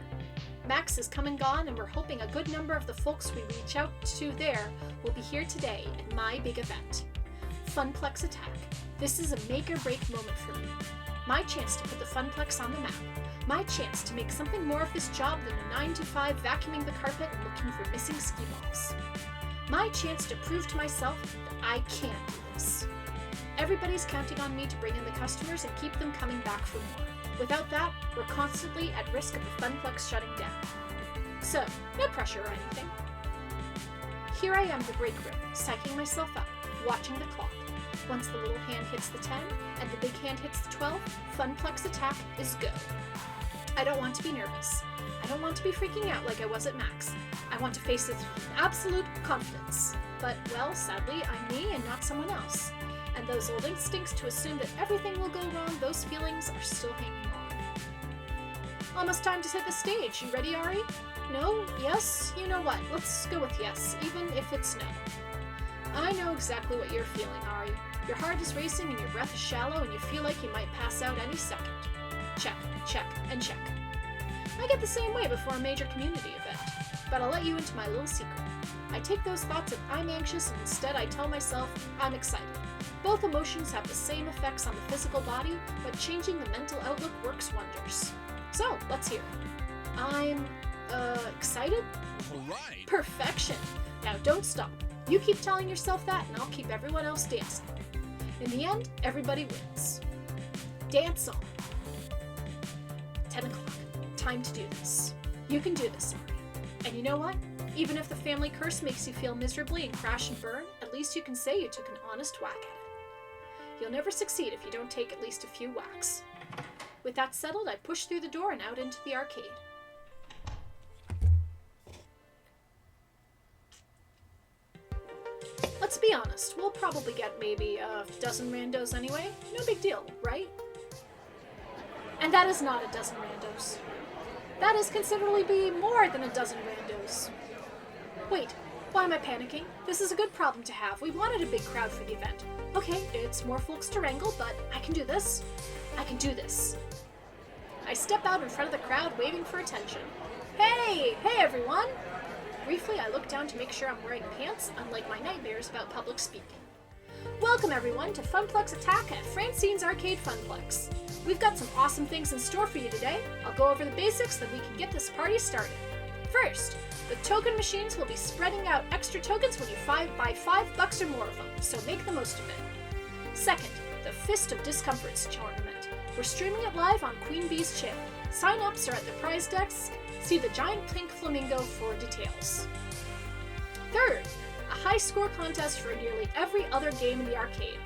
Max has come and gone, and we're hoping a good number of the folks we reach out to there will be here today at my big event, Funplex Attack. This is a make-or-break moment for me. My chance to put the Funplex on the map. My chance to make something more of this job than a 9-to-5 vacuuming the carpet and looking for missing ski balls. My chance to prove to myself that I can do this. Everybody's counting on me to bring in the customers and keep them coming back for more. Without that, we're constantly at risk of the Funplex shutting down. So, no pressure or anything. Here I am in the break room, psyching myself up, watching the clock. Once the little hand hits the 10 and the big hand hits the 12, Funplex Attack is go. I don't want to be nervous. I don't want to be freaking out like I was at Max. I want to face this with absolute confidence. But, well, sadly, I'm me and not someone else. And those old instincts to assume that everything will go wrong, those feelings are still hanging on. Almost time to hit the stage. You ready, Ari? No? Yes? You know what? Let's go with yes, even if it's no. I know exactly what you're feeling, Ari. Your heart is racing and your breath is shallow and you feel like you might pass out any second. Check, check, and check. I get the same way before a major community event, but I'll let you into my little secret. I take those thoughts of I'm anxious and instead I tell myself I'm excited. Both emotions have the same effects on the physical body, but changing the mental outlook works wonders. So, let's hear it. I'm, excited? All right. Perfection! Now don't stop. You keep telling yourself that and I'll keep everyone else dancing. In the end, everybody wins. Dance on. 10 o'clock. Time to do this. You can do this, Ari. And you know what? Even if the family curse makes you feel miserably and crash and burn, at least you can say you took an honest whack at it. You'll never succeed if you don't take at least a few whacks. With that settled, I push through the door and out into the arcade. Let's be honest, we'll probably get maybe a dozen randos anyway. No big deal, right? And that is not a dozen randos. That is considerably be more than a dozen randos. Wait, why am I panicking? This is a good problem to have. We wanted a big crowd for the event. Okay, it's more folks to wrangle, but I can do this. I can do this. I step out in front of the crowd, waving for attention. Hey everyone! Briefly, I look down to make sure I'm wearing pants, unlike my nightmares about public speaking. Welcome everyone to Funplex Attack at Francine's Arcade Funplex. We've got some awesome things in store for you today. I'll go over the basics, then we can get this party started. First, the token machines will be spreading out extra tokens when you buy $5 or more of them, so make the most of it. Second, the Fist of Discomforts tournament. We're streaming it live on Queen Bee's channel. Sign-ups are at the prize desk. See the giant pink flamingo for details. Third, a high score contest for nearly every other game in the arcade.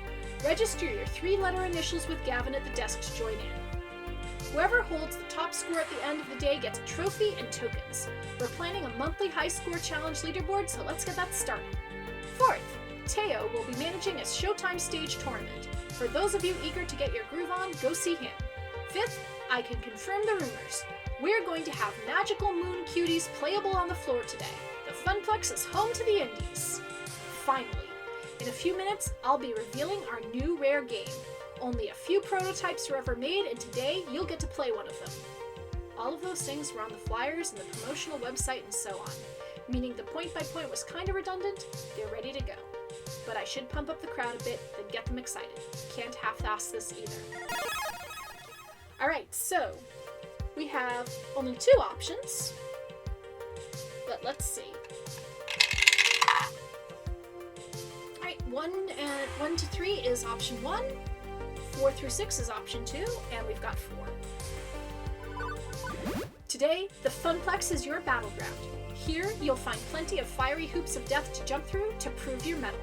Register your 3-letter initials with Gavin at the desk to join in. Whoever holds the top score at the end of the day gets a trophy and tokens. We're planning a monthly high score challenge leaderboard, so let's get that started. Fourth, Teo will be managing a Showtime stage tournament. For those of you eager to get your groove on, go see him. Fifth, I can confirm the rumors. We're going to have Magical Moon Cuties playable on the floor today. The Funplex is home to the indies. Finally, in a few minutes, I'll be revealing our new rare game. Only a few prototypes were ever made, and today you'll get to play one of them. All of those things were on the flyers and the promotional website and so on, meaning the point-by-point was kind of redundant. They're ready to go. But I should pump up the crowd a bit, then get them excited. Can't half-ass this either. Alright, so we have only 2 options, but let's see. Alright, 1 to 3 is option 1, 4 through 6 is option 2, and we've got 4. Today, the Funplex is your battleground. Here, you'll find plenty of fiery hoops of death to jump through to prove your mettle.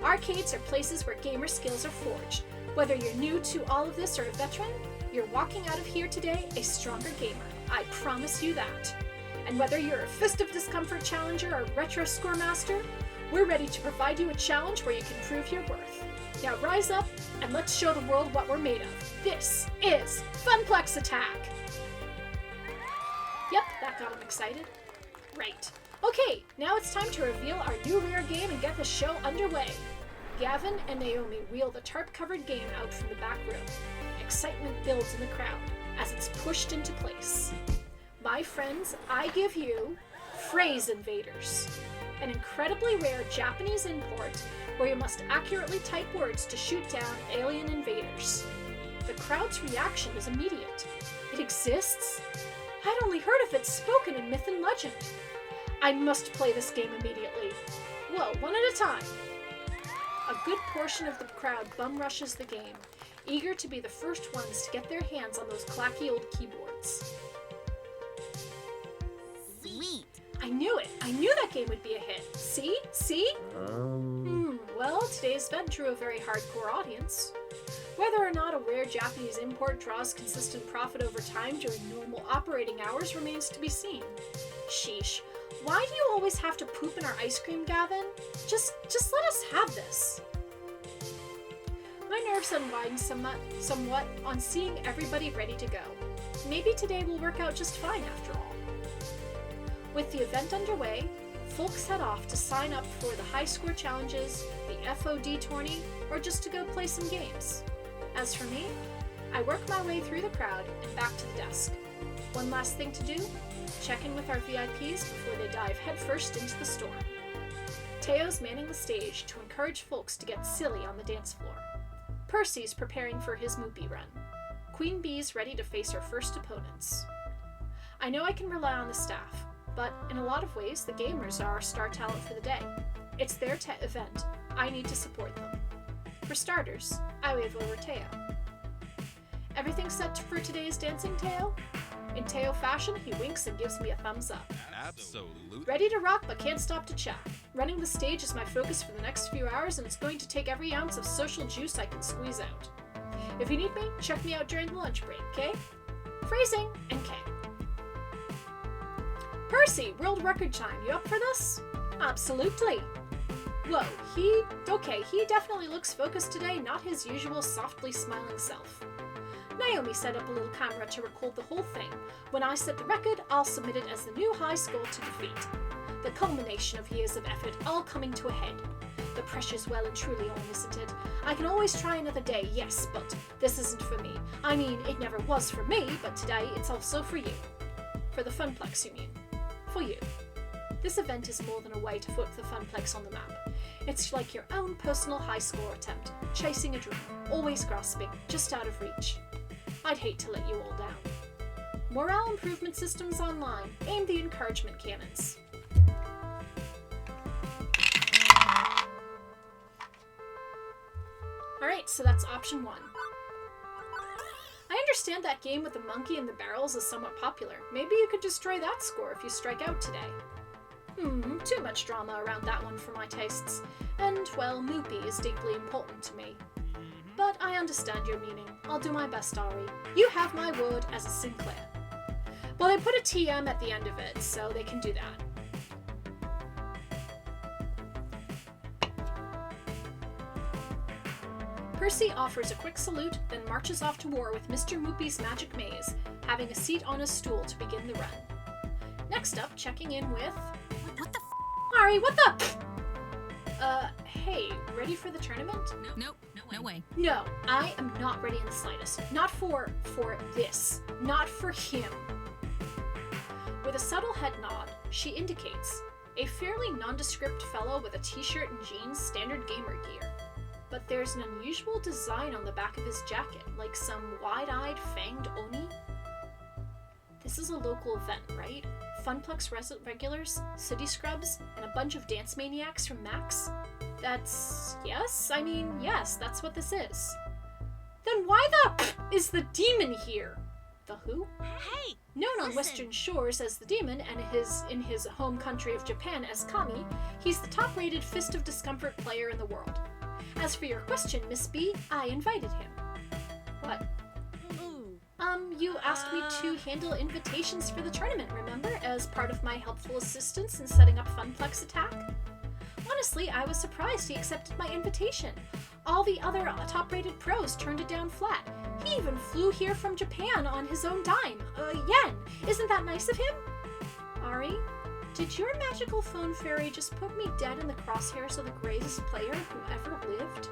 Arcades are places where gamer skills are forged. Whether you're new to all of this or a veteran, you're walking out of here today a stronger gamer. I promise you that. And whether you're a Fist of Discomfort challenger or retro score master, we're ready to provide you a challenge where you can prove your worth. Now rise up and let's show the world what we're made of. This is Funplex Attack! Yep, that got him excited. Right. Okay, now it's time to reveal our new rare game and get the show underway. Gavin and Naomi wheel the tarp-covered game out from the back room. Excitement builds in the crowd as it's pushed into place. My friends, I give you Phrase Invaders, an incredibly rare Japanese import where you must accurately type words to shoot down alien invaders. The crowd's reaction is immediate. It exists? I'd only heard of it spoken in myth and legend. I must play this game immediately. Whoa, one at a time. A good portion of the crowd bum rushes the game, eager to be the first ones to get their hands on those clacky old keyboards. Sweet. I knew it! I knew that game would be a hit. See? See? Well, today's event drew a very hardcore audience. Whether or not a rare Japanese import draws consistent profit over time during normal operating hours remains to be seen. Sheesh. Why do you always have to poop in our ice cream, Gavin? Just let us have this. My nerves unwind somewhat on seeing everybody ready to go. Maybe today will work out just fine after all. With the event underway, folks head off to sign up for the high score challenges, the FOD tourney, or just to go play some games. As for me, I work my way through the crowd and back to the desk. One last thing to do, check in with our VIPs before they dive headfirst into the storm. Teo's manning the stage to encourage folks to get silly on the dance floor. Percy's preparing for his Moopy run. Queen Bee's ready to face her first opponents. I know I can rely on the staff, but in a lot of ways the gamers are our star talent for the day. It's their event. I need to support them. For starters, I wave over Teo. Everything set for today's dancing, Teo? In Teo fashion, he winks and gives me a thumbs up. Absolutely. Ready to rock, but can't stop to chat. Running the stage is my focus for the next few hours, and it's going to take every ounce of social juice I can squeeze out. If you need me, check me out during the lunch break, okay? Phrasing and K. Percy, world record time. You up for this? Absolutely. Whoa, he definitely looks focused today, not his usual softly smiling self. Naomi set up a little camera to record the whole thing. When I set the record, I'll submit it as the new high score to defeat. The culmination of years of effort all coming to a head. The pressure's well and truly on, isn't it? I can always try another day, yes, but this isn't for me. I mean, it never was for me, but today it's also for you. For the Funplex, you mean. For you. This event is more than a way to put the Funplex on the map. It's like your own personal high score attempt, chasing a dream, always grasping, just out of reach. I'd hate to let you all down. Morale improvement systems online. Aim the encouragement cannons. Alright, so that's option 1. I understand that game with the monkey and the barrels is somewhat popular. Maybe you could destroy that score if you strike out today. Too much drama around that one for my tastes. And, well, Moopy is deeply important to me. But I understand your meaning. I'll do my best, Ari. You have my word as a Sinclair. Well, they put a TM at the end of it, so they can do that. Percy offers a quick salute, then marches off to war with Mr. Moopy's magic maze, having a seat on a stool to begin the run. Next up, checking in with... What the Ari, what the... Hey, ready for the tournament? Nope, no way. No, I am not ready in the slightest. Not for this. Not for him. With a subtle head nod, she indicates a fairly nondescript fellow with a t-shirt and jeans, standard gamer gear. But there's an unusual design on the back of his jacket, like some wide-eyed, fanged Oni. This is a local event, right? Funplex regulars, city scrubs, and a bunch of dance maniacs from Max? Yes, that's what this is. Then why the is the demon here? The who? Hey! Known on listen. Western shores as the Demon and in his home country of Japan as Kami, he's the top-rated Fist of Discomfort player in the world. As for your question, Miss B, I invited him. What? You asked me to handle invitations for the tournament, remember? As part of my helpful assistance in setting up Funplex Attack? Honestly, I was surprised he accepted my invitation. All the other top-rated pros turned it down flat. He even flew here from Japan on his own dime. Yen, isn't that nice of him? Ari, did your magical phone fairy just put me dead in the crosshairs of the greatest player who ever lived?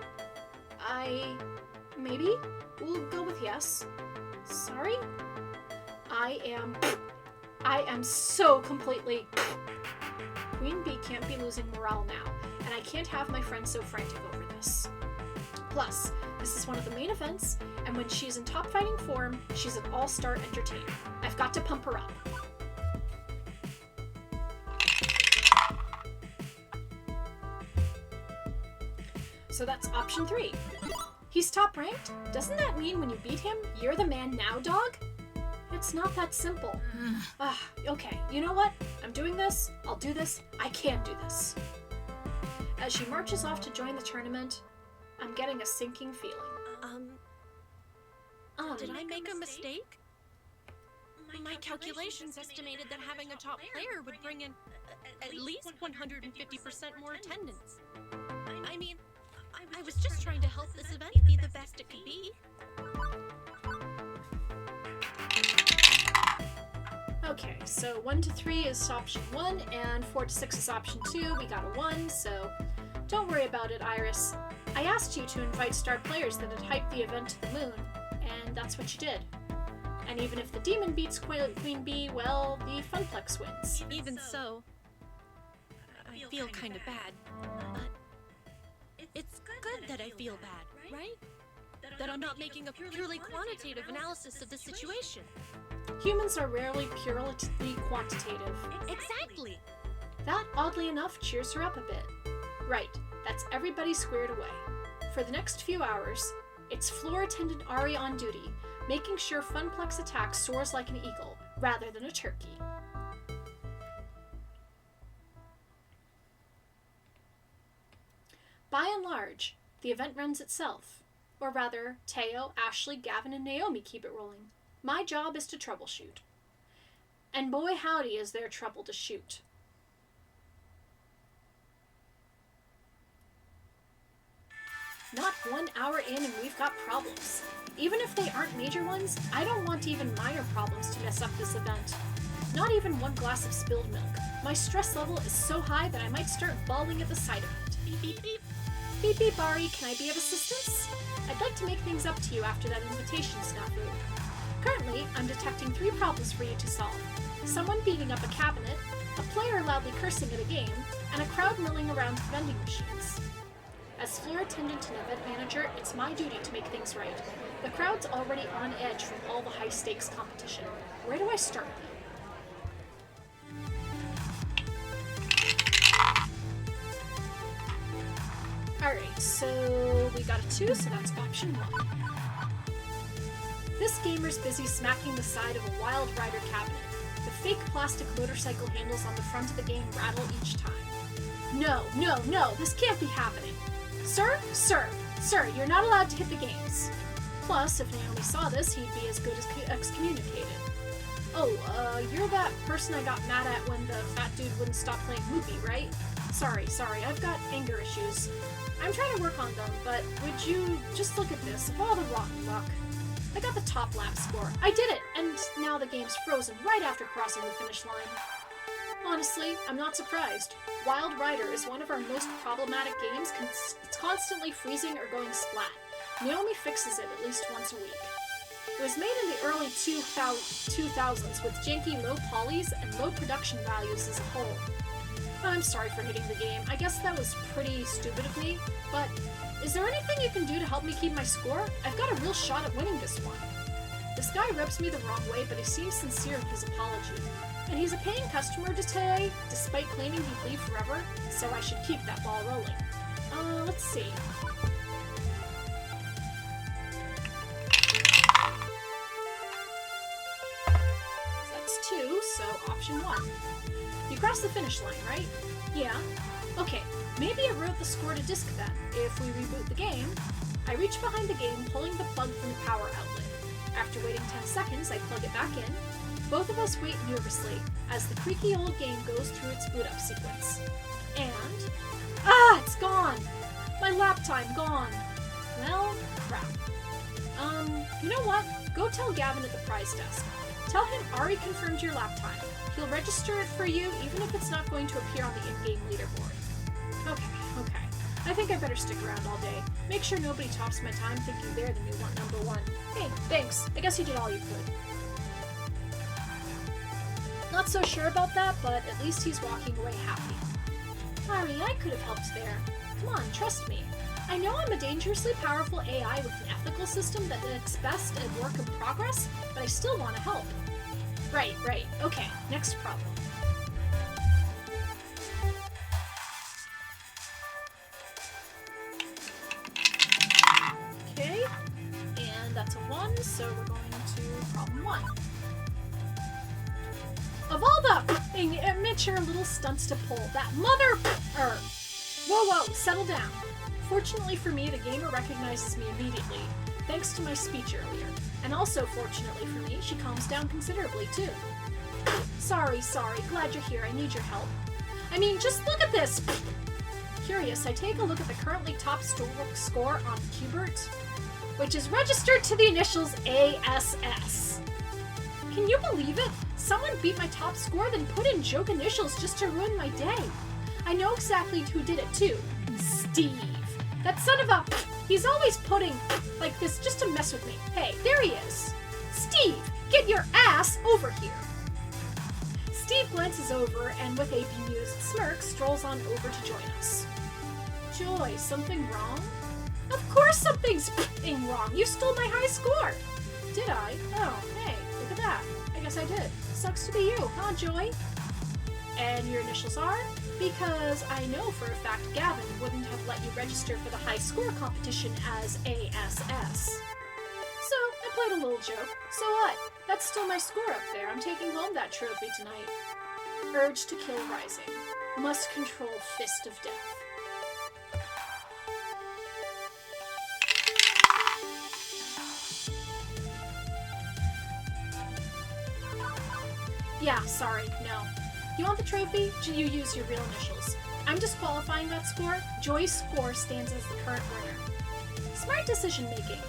Maybe? We'll go with yes. Sorry? I am so completely... Queen Bee can't be losing morale now, and I can't have my friend so frantic over this. Plus, this is one of the main events, and when she's in top fighting form, she's an all-star entertainer. I've got to pump her up. So that's option 3. He's top ranked? Doesn't that mean when you beat him, you're the man now, dog? It's not that simple. Okay, you know what? I'm doing this, I'll do this, I can do this. As she marches off to join the tournament, I'm getting a sinking feeling. Did I make a mistake? My calculations estimated that having a top player would bring in at least 150% more attendance. I mean, I was just trying to help this event be the best it could be. Okay, so 1 to 3 is option 1, and 4 to 6 is option 2. We got a 1, so don't worry about it, Iris. I asked you to invite star players that had hyped the event to the moon, and that's what you did. And even if the demon beats Queen Bee, well, the Funplex wins. Even so, I feel kind of bad. But it's good that I feel bad, right? That I'm not making a purely quantitative analysis of the situation. Humans are rarely purely quantitative. Exactly. That, oddly enough, cheers her up a bit. Right, that's everybody squared away. For the next few hours, it's floor attendant Ari on duty, making sure Funplex Attack soars like an eagle, rather than a turkey. By and large, the event runs itself. Or rather, Teo, Ashley, Gavin, and Naomi keep it rolling. My job is to troubleshoot. And boy howdy is there trouble to shoot. Not 1 hour in and we've got problems. Even if they aren't major ones, I don't want even minor problems to mess up this event. Not even 1 glass of spilled milk. My stress level is so high that I might start bawling at the sight of it. Beep beep beep. Beep beep Bari, can I be of assistance? I'd like to make things up to you after that invitation snafu. Currently, I'm detecting 3 problems for you to solve. Someone beating up a cabinet, a player loudly cursing at a game, and a crowd milling around vending machines. As floor attendant and event manager, it's my duty to make things right. The crowd's already on edge from all the high-stakes competition. Where do I start? Alright, so we got a 2, so that's option 1. This gamer's busy smacking the side of a Wild Rider cabinet. The fake plastic motorcycle handles on the front of the game rattle each time. No, this can't be happening. Sir, you're not allowed to hit the games. Plus, if Naomi saw this, he'd be as good as excommunicated. Oh, you're that person I got mad at when the fat dude wouldn't stop playing Whoopie, right? Sorry, I've got anger issues. I'm trying to work on them, but would you just look at this, of all the rotten luck. I got the top lap score. I did it, and now the game's frozen right after crossing the finish line. Honestly, I'm not surprised. Wild Rider is one of our most problematic games. It's constantly freezing or going splat. Naomi fixes it at least once a week. It was made in the early 2000s with janky low polys and low production values as a whole. I'm sorry for hitting the game. I guess that was pretty stupid of me, but is there anything you can do to help me keep my score? I've got a real shot at winning this one. This guy rubs me the wrong way, but he seems sincere in his apology. And he's a paying customer today, despite claiming he'd leave forever, so I should keep that ball rolling. Let's see. That's 2, so option 1. You crossed the finish line, right? Yeah. Okay, maybe I wrote the score to disk then. If we reboot the game, I reach behind the game, pulling the plug from the power outlet. After waiting 10 seconds, I plug it back in. Both of us wait nervously as the creaky old game goes through its boot-up sequence. And... it's gone! My lap time gone! Well, crap. You know what? Go tell Gavin at the prize desk. Tell him Ari confirmed your lap time. He'll register it for you even if it's not going to appear on the in-game leaderboard. Okay. I think I better stick around all day. Make sure nobody tops my time thinking they're the new number 1. Hey, thanks. I guess you did all you could. Not so sure about that, but at least he's walking away happy. Ari, I could have helped there. Come on, trust me. I know I'm a dangerously powerful AI with an ethical system that is best at work in progress, but I still want to help. Right. Okay, next problem. Okay, and that's a 1, so we're going to problem 1. Of all the immature little stunts to pull, that mother... Whoa, settle down. Fortunately for me, the gamer recognizes me immediately, thanks to my speech earlier. And also, fortunately for me, she calms down considerably, too. Sorry, glad you're here, I need your help. I mean, just look at this! Curious, I take a look at the currently top score on Qbert, which is registered to the initials ASS. Can you believe it? Someone beat my top score, then put in joke initials just to ruin my day. I know exactly who did it, too. Steve. That son of a... He's always putting like this just to mess with me. Hey, there he is. Steve, get your ass over here. Steve glances over and with a bemused smirk strolls on over to join us. Joy, something wrong? Of course something's wrong. You stole my high score. Did I? Oh, hey, look at that. I guess I did. Sucks to be you, huh, Joy? And your initials are? Because I know for a fact Gavin wouldn't have let you register for the high score competition as ASS. So, I played a little joke. So what? That's still my score up there. I'm taking home that trophy tonight. Urge to kill rising. Must control fist of death. Yeah, sorry, no. You want the trophy? You use your real initials. I'm disqualifying that score. Joy's score stands as the current winner. Smart decision making.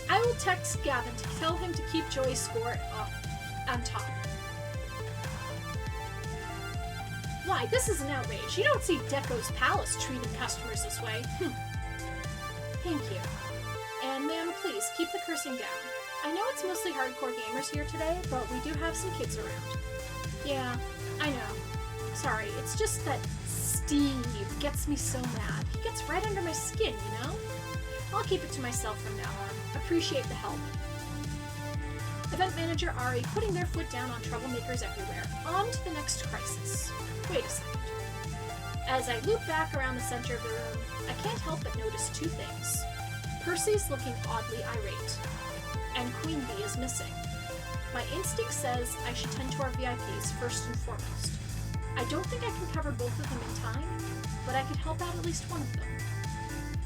I will text Gavin to tell him to keep Joey's score on top. Why, this is an outrage. You don't see Deco's Palace treating customers this way. Thank you. And ma'am, please, keep the cursing down. I know it's mostly hardcore gamers here today, but we do have some kids around. Yeah, I know. Sorry, it's just that Steve gets me so mad. He gets right under my skin, you know? I'll keep it to myself from now on. Appreciate the help. Event manager Ari putting their foot down on troublemakers everywhere. On to the next crisis. Wait a second. As I loop back around the center of the room, I can't help but notice two things. Percy's looking oddly irate, and Queen Bee is missing. My instinct says I should tend to our VIPs first and foremost. I don't think I can cover both of them in time, but I could help out at least one of them.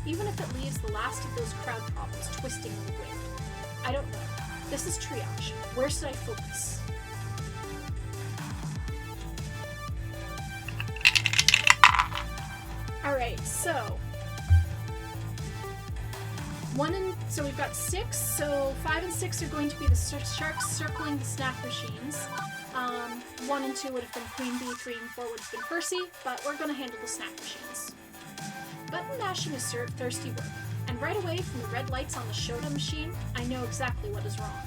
Even if it leaves the last of those crowd problems twisting in the wind. I don't know. This is triage. Where should I focus? Alright, so we've got 6, so 5 and 6 are going to be the sharks circling the snack machines. 1 and 2 would have been Queen Bee, 3 and 4 would have been Percy, but we're going to handle the snack machines. Button mashing is thirsty work, and right away from the red lights on the Shoda machine, I know exactly what is wrong.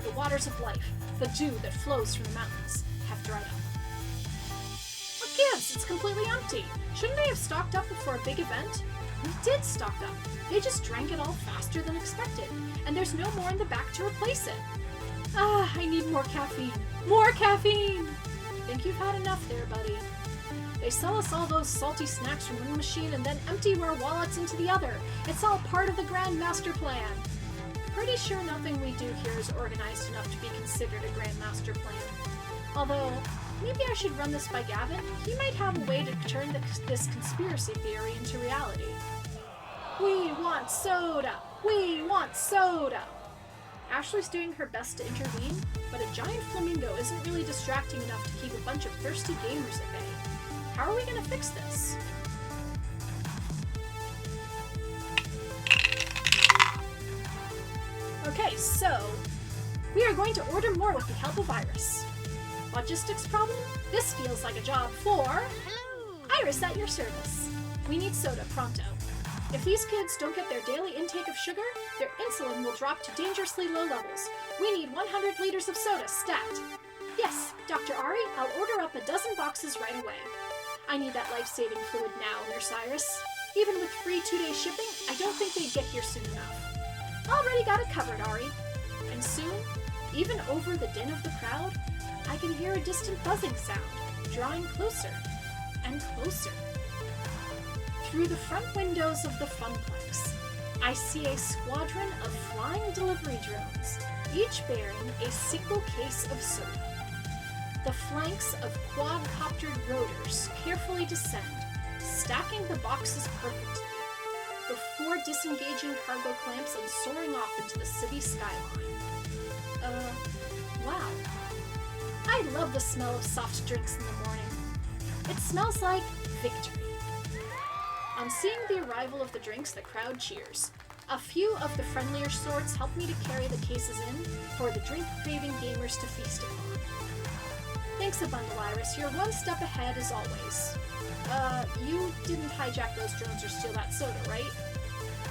The waters of life, the dew that flows from the mountains, have dried up. What gives? It's completely empty. Shouldn't they have stocked up before a big event? We did stock up. They just drank it all faster than expected, and there's no more in the back to replace it. Ah, I need more caffeine. More caffeine! Think you've had enough there, buddy. They sell us all those salty snacks from one machine and then empty our wallets into the other. It's all part of the grand master plan. Pretty sure nothing we do here is organized enough to be considered a grand master plan. Although, maybe I should run this by Gavin. He might have a way to turn this conspiracy theory into reality. We want soda! We want soda! Ashley's doing her best to intervene, but a giant flamingo isn't really distracting enough to keep a bunch of thirsty gamers at bay. How are we going to fix this? Okay, so we are going to order more with the help of Iris. Logistics problem? This feels like a job for Iris at your service. We need soda pronto. If these kids don't get their daily intake of sugar, their insulin will drop to dangerously low levels. We need 100 liters of soda stat. Yes, Dr. Ari, I'll order up a dozen boxes right away. I need that life-saving fluid now, Nurse Iris. Even with free 2-day shipping, I don't think they'd get here soon enough. Already got it covered, Ari. And soon, even over the din of the crowd, I can hear a distant buzzing sound, drawing closer and closer. Through the front windows of the Funplex, I see a squadron of flying delivery drones, each bearing a single case of soda. The flanks of quadcoptered rotors carefully descend, stacking the boxes perfectly, before disengaging cargo clamps and soaring off into the city skyline. Wow. I love the smell of soft drinks in the morning. It smells like victory. On seeing the arrival of the drinks, the crowd cheers. A few of the friendlier sorts help me to carry the cases in for the drink-craving gamers to feast upon. Thanks a bundle, Iris. You're one step ahead as always. You didn't hijack those drones or steal that soda, right?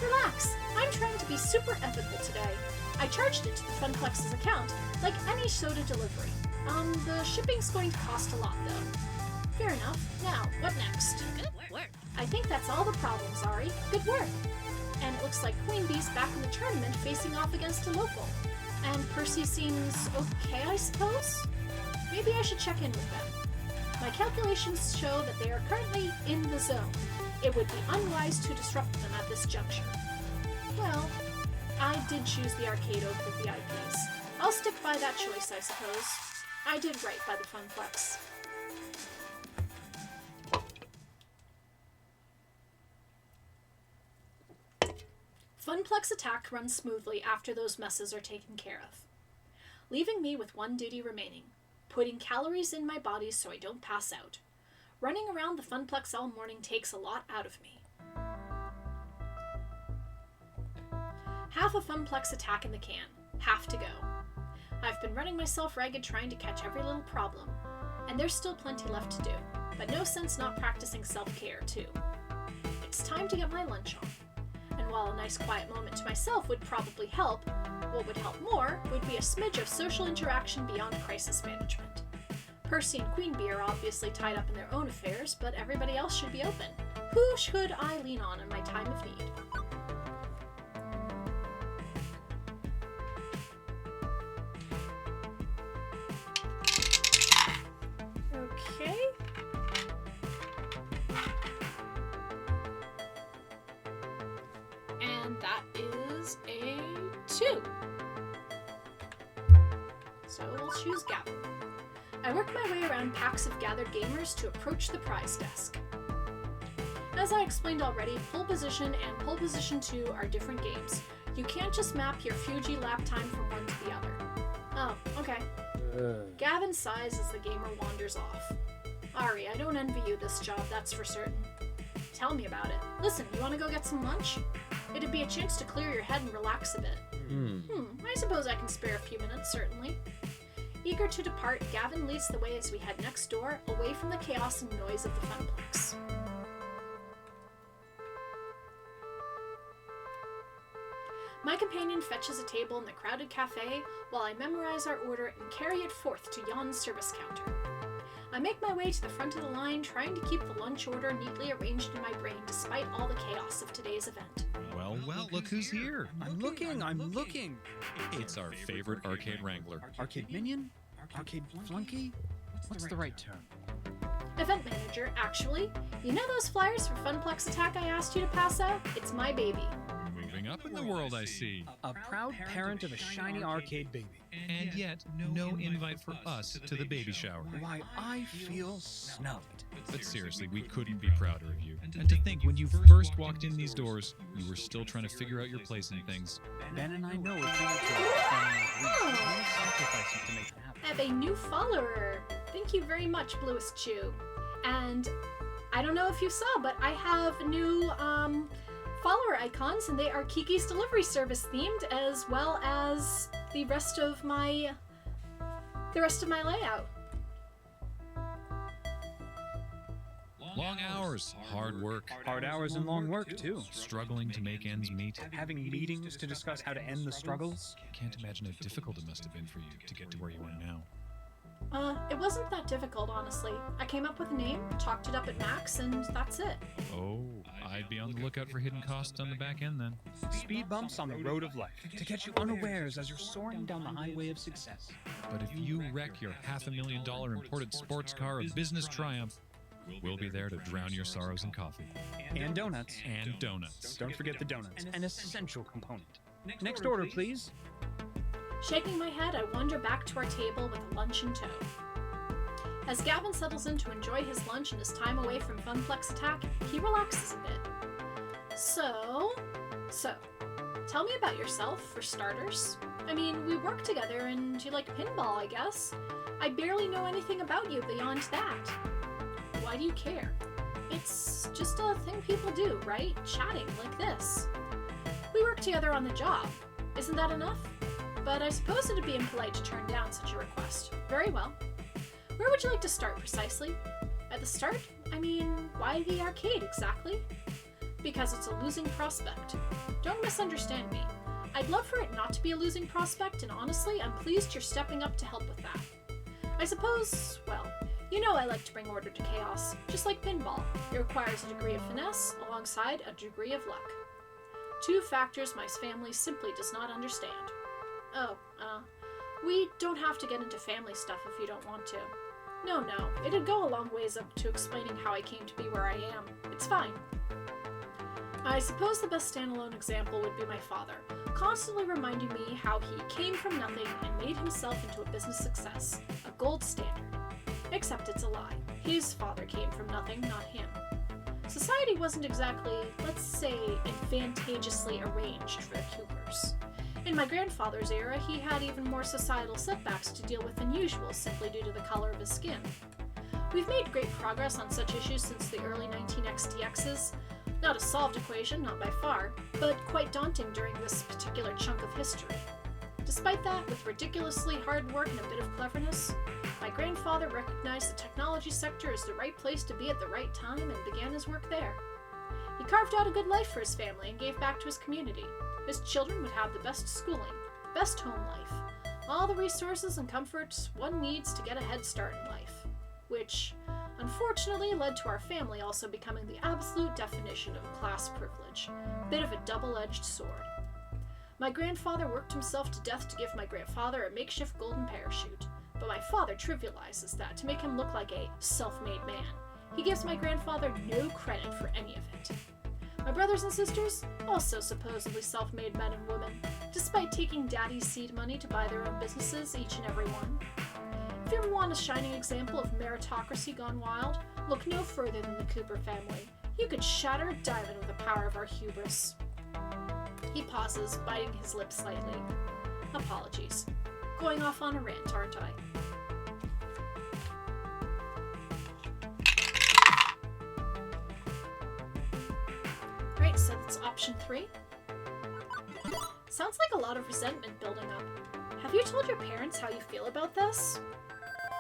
Relax. I'm trying to be super ethical today. I charged it to the Funplex's account, like any soda delivery. The shipping's going to cost a lot, though. Fair enough. Now, what next? Good work. I think that's all the problems, Ari. Good work. And it looks like Queen Bee's back in the tournament facing off against a local. And Percy seems okay, I suppose? Maybe I should check in with them. My calculations show that they are currently in the zone. It would be unwise to disrupt them at this juncture. Well, I did choose the arcade over the VIPs. I'll stick by that choice, I suppose. I did right by the Funplex. Funplex attack runs smoothly after those messes are taken care of, leaving me with one duty remaining, putting calories in my body so I don't pass out. Running around the Funplex all morning takes a lot out of me. Half a Funplex attack in the can. Half to go. I've been running myself ragged trying to catch every little problem. And there's still plenty left to do. But no sense not practicing self-care, too. It's time to get my lunch on. And while a nice quiet moment to myself would probably help, what would help more would be a smidge of social interaction beyond crisis management. Percy and Queen Bee are obviously tied up in their own affairs, but everybody else should be open. Who should I lean on in my time of need? Okay. And that is a 2. So we'll choose Gavin. I work my way around packs of gathered gamers to approach the prize desk. As I explained already, Pole Position and Pole Position 2 are different games. You can't just map your Fuji lap time from one to the other. Oh, okay. Gavin sighs as the gamer wanders off. Ari, I don't envy you this job, that's for certain. Tell me about it. Listen, you want to go get some lunch? It'd be a chance to clear your head and relax a bit. I suppose I can spare a few minutes, certainly. Eager to depart, Gavin leads the way as we head next door, away from the chaos and noise of the Funplex. My companion fetches a table in the crowded cafe while I memorize our order and carry it forth to Jan's service counter. I make my way to the front of the line, trying to keep the lunch order neatly arranged in my brain despite all the chaos of today's event. Well, look who's here. I'm looking. It's our favorite arcade wrangler. Arcade minion? Arcade flunky? What's the right term? Event manager, actually. You know those flyers for Funplex Attack I asked you to pass out? It's my baby. Moving up in the world, I see. A proud parent of a shiny arcade baby. And yet, no invite for us to the baby shower. Why, I feel snubbed. But seriously, we couldn't be prouder of you. And to think, when you first walked in these doors, you were still trying to figure out your place in things. Ben and I know a thing or two about family. Sacrifices to make it happen. I have a new follower. Thank you very much, Bluest Chew. And I don't know if you saw, but I have new follower icons, and they are Kiki's Delivery Service themed, as well as the rest of my layout. Long hours, hard work, Hard hours and long work, too. struggling to make ends meet. Having meetings to discuss how to end the struggles. Can't imagine how difficult it must have been for you to get to where you are now. It wasn't that difficult, honestly. I came up with a name, talked it up at max, and that's it. Oh, I'd be on the lookout for hidden costs on the back end then. Speed bumps on the road of life to catch you unawares as you're soaring down the highway of success. But if you wreck your $500,000 imported sports car of business triumph, we'll be there to drown your sorrows in coffee. And donuts. And donuts. Don't forget the donuts, an essential component. Next order, please. Shaking my head, I wander back to our table with a lunch in tow. As Gavin settles in to enjoy his lunch and his time away from Funplex Attack, he relaxes a bit. So, tell me about yourself, for starters. I mean, we work together and you like pinball, I guess. I barely know anything about you beyond that. Why do you care? It's just a thing people do, right? Chatting like this. We work together on the job. Isn't that enough? But I suppose it'd be impolite to turn down such a request. Very well. Where would you like to start, precisely? At the start? I mean, why the arcade, exactly? Because it's a losing prospect. Don't misunderstand me. I'd love for it not to be a losing prospect, and honestly, I'm pleased you're stepping up to help with that. I suppose, well, you know I like to bring order to chaos, just like pinball. It requires a degree of finesse alongside a degree of luck. Two factors my family simply does not understand. Oh, we don't have to get into family stuff if you don't want to. No, it'd go a long ways up to explaining how I came to be where I am. It's fine. I suppose the best standalone example would be my father, constantly reminding me how he came from nothing and made himself into a business success, a gold standard. Except it's a lie. His father came from nothing, not him. Society wasn't exactly, let's say, advantageously arranged for the Coopers. In my grandfather's era, he had even more societal setbacks to deal with than usual, simply due to the color of his skin. We've made great progress on such issues since the early 19XTXs, Not a solved equation, not by far, but quite daunting during this particular chunk of history. Despite that, with ridiculously hard work and a bit of cleverness, my grandfather recognized the technology sector as the right place to be at the right time and began his work there. He carved out a good life for his family and gave back to his community. His children would have the best schooling, the best home life, all the resources and comforts one needs to get a head start in life, which unfortunately led to our family also becoming the absolute definition of class privilege, a bit of a double-edged sword. My grandfather worked himself to death to give my grandfather a makeshift golden parachute, but my father trivializes that to make him look like a self-made man. He gives my grandfather no credit for any of it. My brothers and sisters, also supposedly self-made men and women, despite taking daddy's seed money to buy their own businesses, each and every one. If you ever want a shining example of meritocracy gone wild, look no further than the Cooper family. You could shatter a diamond with the power of our hubris. He pauses, biting his lips slightly. Apologies. Going off on a rant, aren't I? Right, so that's option 3. Sounds like a lot of resentment building up. Have you told your parents how you feel about this?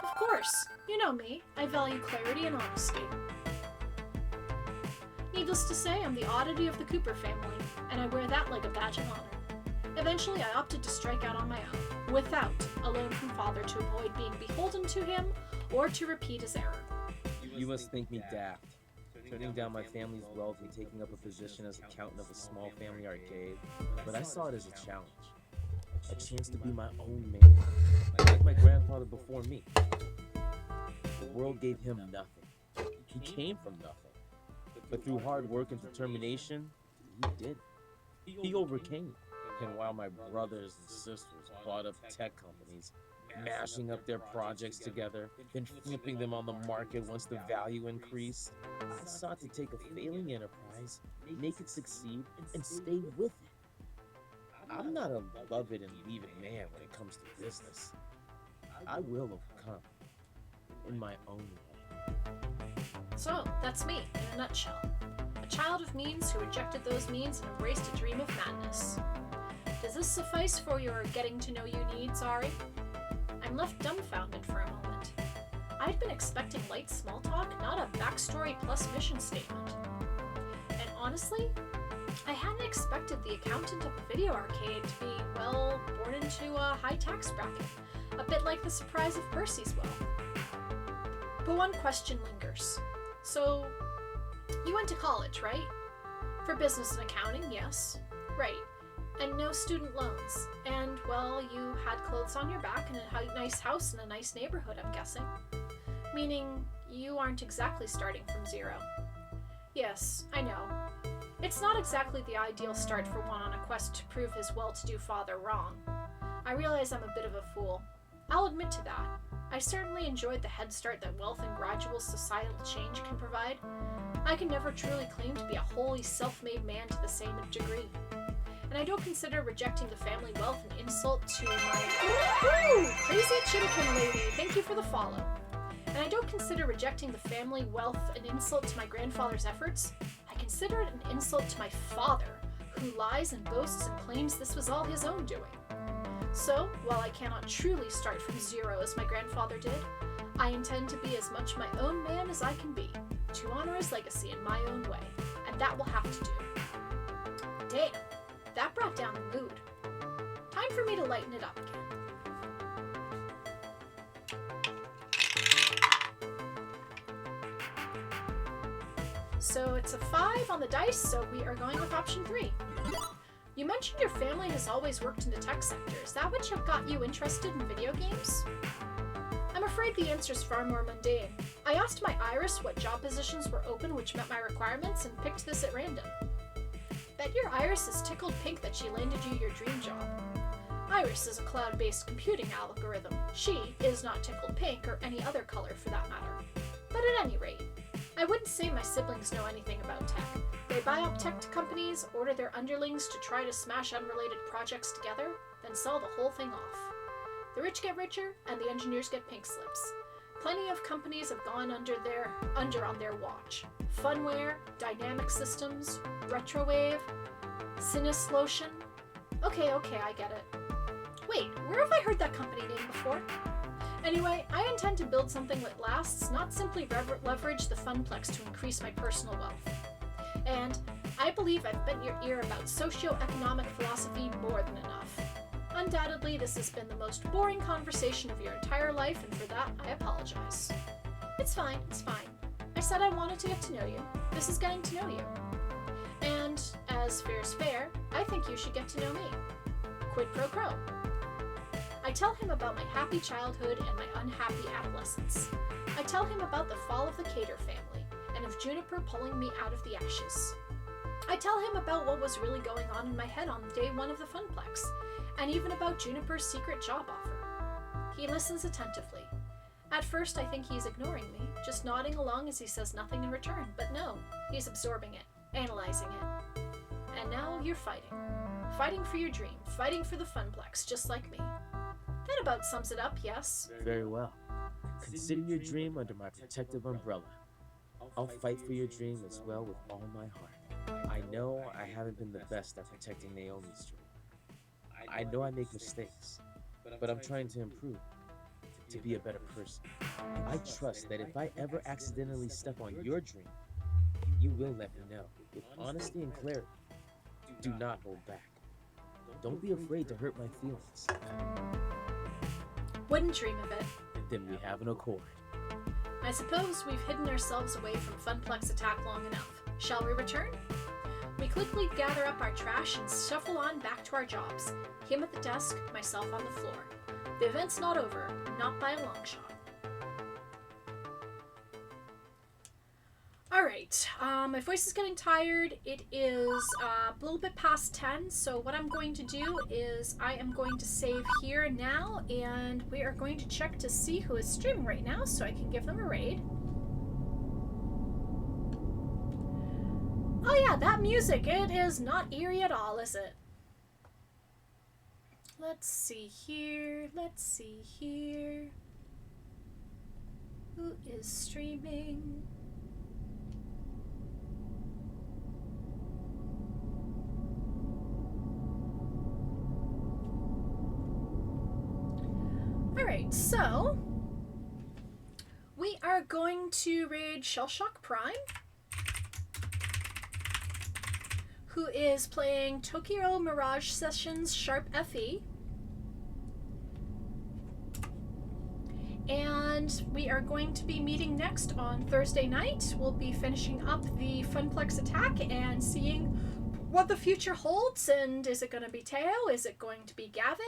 Of course. You know me. I value clarity and honesty. Needless to say, I'm the oddity of the Cooper family, and I wear that like a badge of honor. Eventually, I opted to strike out on my own, without a loan from father to avoid being beholden to him or to repeat his error. You must think me daft. Turning down my family's wealth and taking up a position as accountant of a small family arcade, but I saw it as a challenge. A chance to be my own man, like my grandfather before me. The world gave him nothing. He came from nothing. But through hard work and determination, he did. He overcame. And while my brothers and sisters bought up tech companies, mashing up their projects together, then flipping them on the market once the value increased, I sought to take a failing enterprise, make it succeed, and stay with it. I'm not a love it and leave it man when it comes to business. I will overcome in my own way. So, that's me, in a nutshell. A child of means who rejected those means and embraced a dream of madness. Does this suffice for your getting to know you needs, Ari? I'm left dumbfounded for a moment. I'd been expecting light small talk, not a backstory plus mission statement. And honestly, I hadn't expected the accountant of a video arcade to be, well, born into a high tax bracket, a bit like the surprise of Percy's wealth. But one question lingers. So, you went to college, right? For business and accounting, yes. Right. And no student loans. And, well, you had clothes on your back and a nice house in a nice neighborhood, I'm guessing. Meaning, you aren't exactly starting from zero. Yes, I know. It's not exactly the ideal start for one on a quest to prove his well-to-do father wrong. I realize I'm a bit of a fool. I'll admit to that. I certainly enjoyed the head start that wealth and gradual societal change can provide. I can never truly claim to be a wholly self-made man to the same degree. And I don't consider rejecting the family wealth an insult to my... Ooh, crazy Chidikin lady, thank you for the follow. And I don't consider rejecting the family wealth an insult to my grandfather's efforts. I consider it an insult to my father, who lies and boasts and claims this was all his own doing. So, while I cannot truly start from zero as my grandfather did, I intend to be as much my own man as I can be, to honor his legacy in my own way, and that will have to do. Damn, that brought down the mood. Time for me to lighten it up again. So it's a 5 on the dice, so we are going with option 3. You mentioned your family has always worked in the tech sector. Is that what got you interested in video games? I'm afraid the answer is far more mundane. I asked my Iris what job positions were open which met my requirements and picked this at random. Bet your Iris is tickled pink that she landed you your dream job. Iris is a cloud-based computing algorithm. She is not tickled pink or any other color for that matter. But at any rate, I wouldn't say my siblings know anything about tech. They buy up tech companies, order their underlings to try to smash unrelated projects together, then sell the whole thing off. The rich get richer, and the engineers get pink slips. Plenty of companies have gone under on their watch. Funware, Dynamic Systems, Retrowave, Sinislotion. Okay, I get it. Wait, where have I heard that company name before? Anyway, I intend to build something that lasts, not simply leverage the Funplex to increase my personal wealth. And I believe I've bent your ear about socioeconomic philosophy more than enough. Undoubtedly, this has been the most boring conversation of your entire life, and for that, I apologize. It's fine. I said I wanted to get to know you. This is getting to know you. And, as fair's fair, I think you should get to know me. Quid pro quo. I tell him about my happy childhood and my unhappy adolescence. I tell him about the fall of the Cater family, and of Juniper pulling me out of the ashes. I tell him about what was really going on in my head on day one of the Funplex, and even about Juniper's secret job offer. He listens attentively. At first, I think he's ignoring me, just nodding along as he says nothing in return, but no, he's absorbing it, analyzing it. And now you're fighting. Fighting for your dream, fighting for the Funplex, just like me. That about sums it up, yes? Very well. Consider your dream under my protective umbrella. I'll fight for your dream as well with all my heart. I know I haven't been the best at protecting Naomi's dream. I know I make mistakes, but I'm trying to improve, to be a better person. I trust that if I ever accidentally step on your dream, you will let me know, with honesty and clarity. Do not hold back. Don't be afraid to hurt my feelings. Wouldn't dream of it. Then we have an accord. I suppose we've hidden ourselves away from Funplex attack long enough. Shall we return? We quickly gather up our trash and shuffle on back to our jobs. Him at the desk, myself on the floor. The event's not over, not by a long shot. Alright, my voice is getting tired. It is a little bit past 10, so what I'm going to do is I am going to save here now, and we are going to check to see who is streaming right now so I can give them a raid. Oh yeah, that music, it is not eerie at all, is it? Let's see here. Who is streaming? Alright, so we are going to raid Shellshock Prime, who is playing Tokyo Mirage Sessions Sharp FE. And we are going to be meeting next on Thursday night. We'll be finishing up the Funplex attack and seeing what the future holds. And is it going to be Teo? Is it going to be Gavin?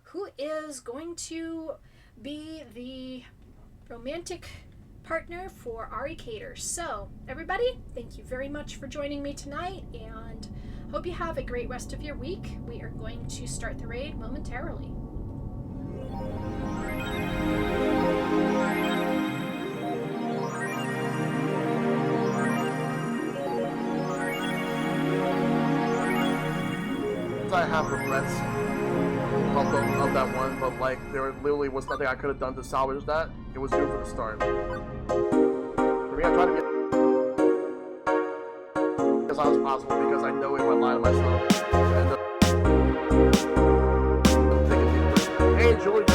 Who is going to be the romantic partner for Ari Cater? So, everybody, thank you very much for joining me tonight, and hope you have a great rest of your week. We are going to start the raid momentarily. I have regrets of that one, but like there literally was nothing I could have done to salvage that. It was due for the start. For me, I try to get as high as possible because I know if I lie to myself, I end up thinking deeper. Hey, Julie.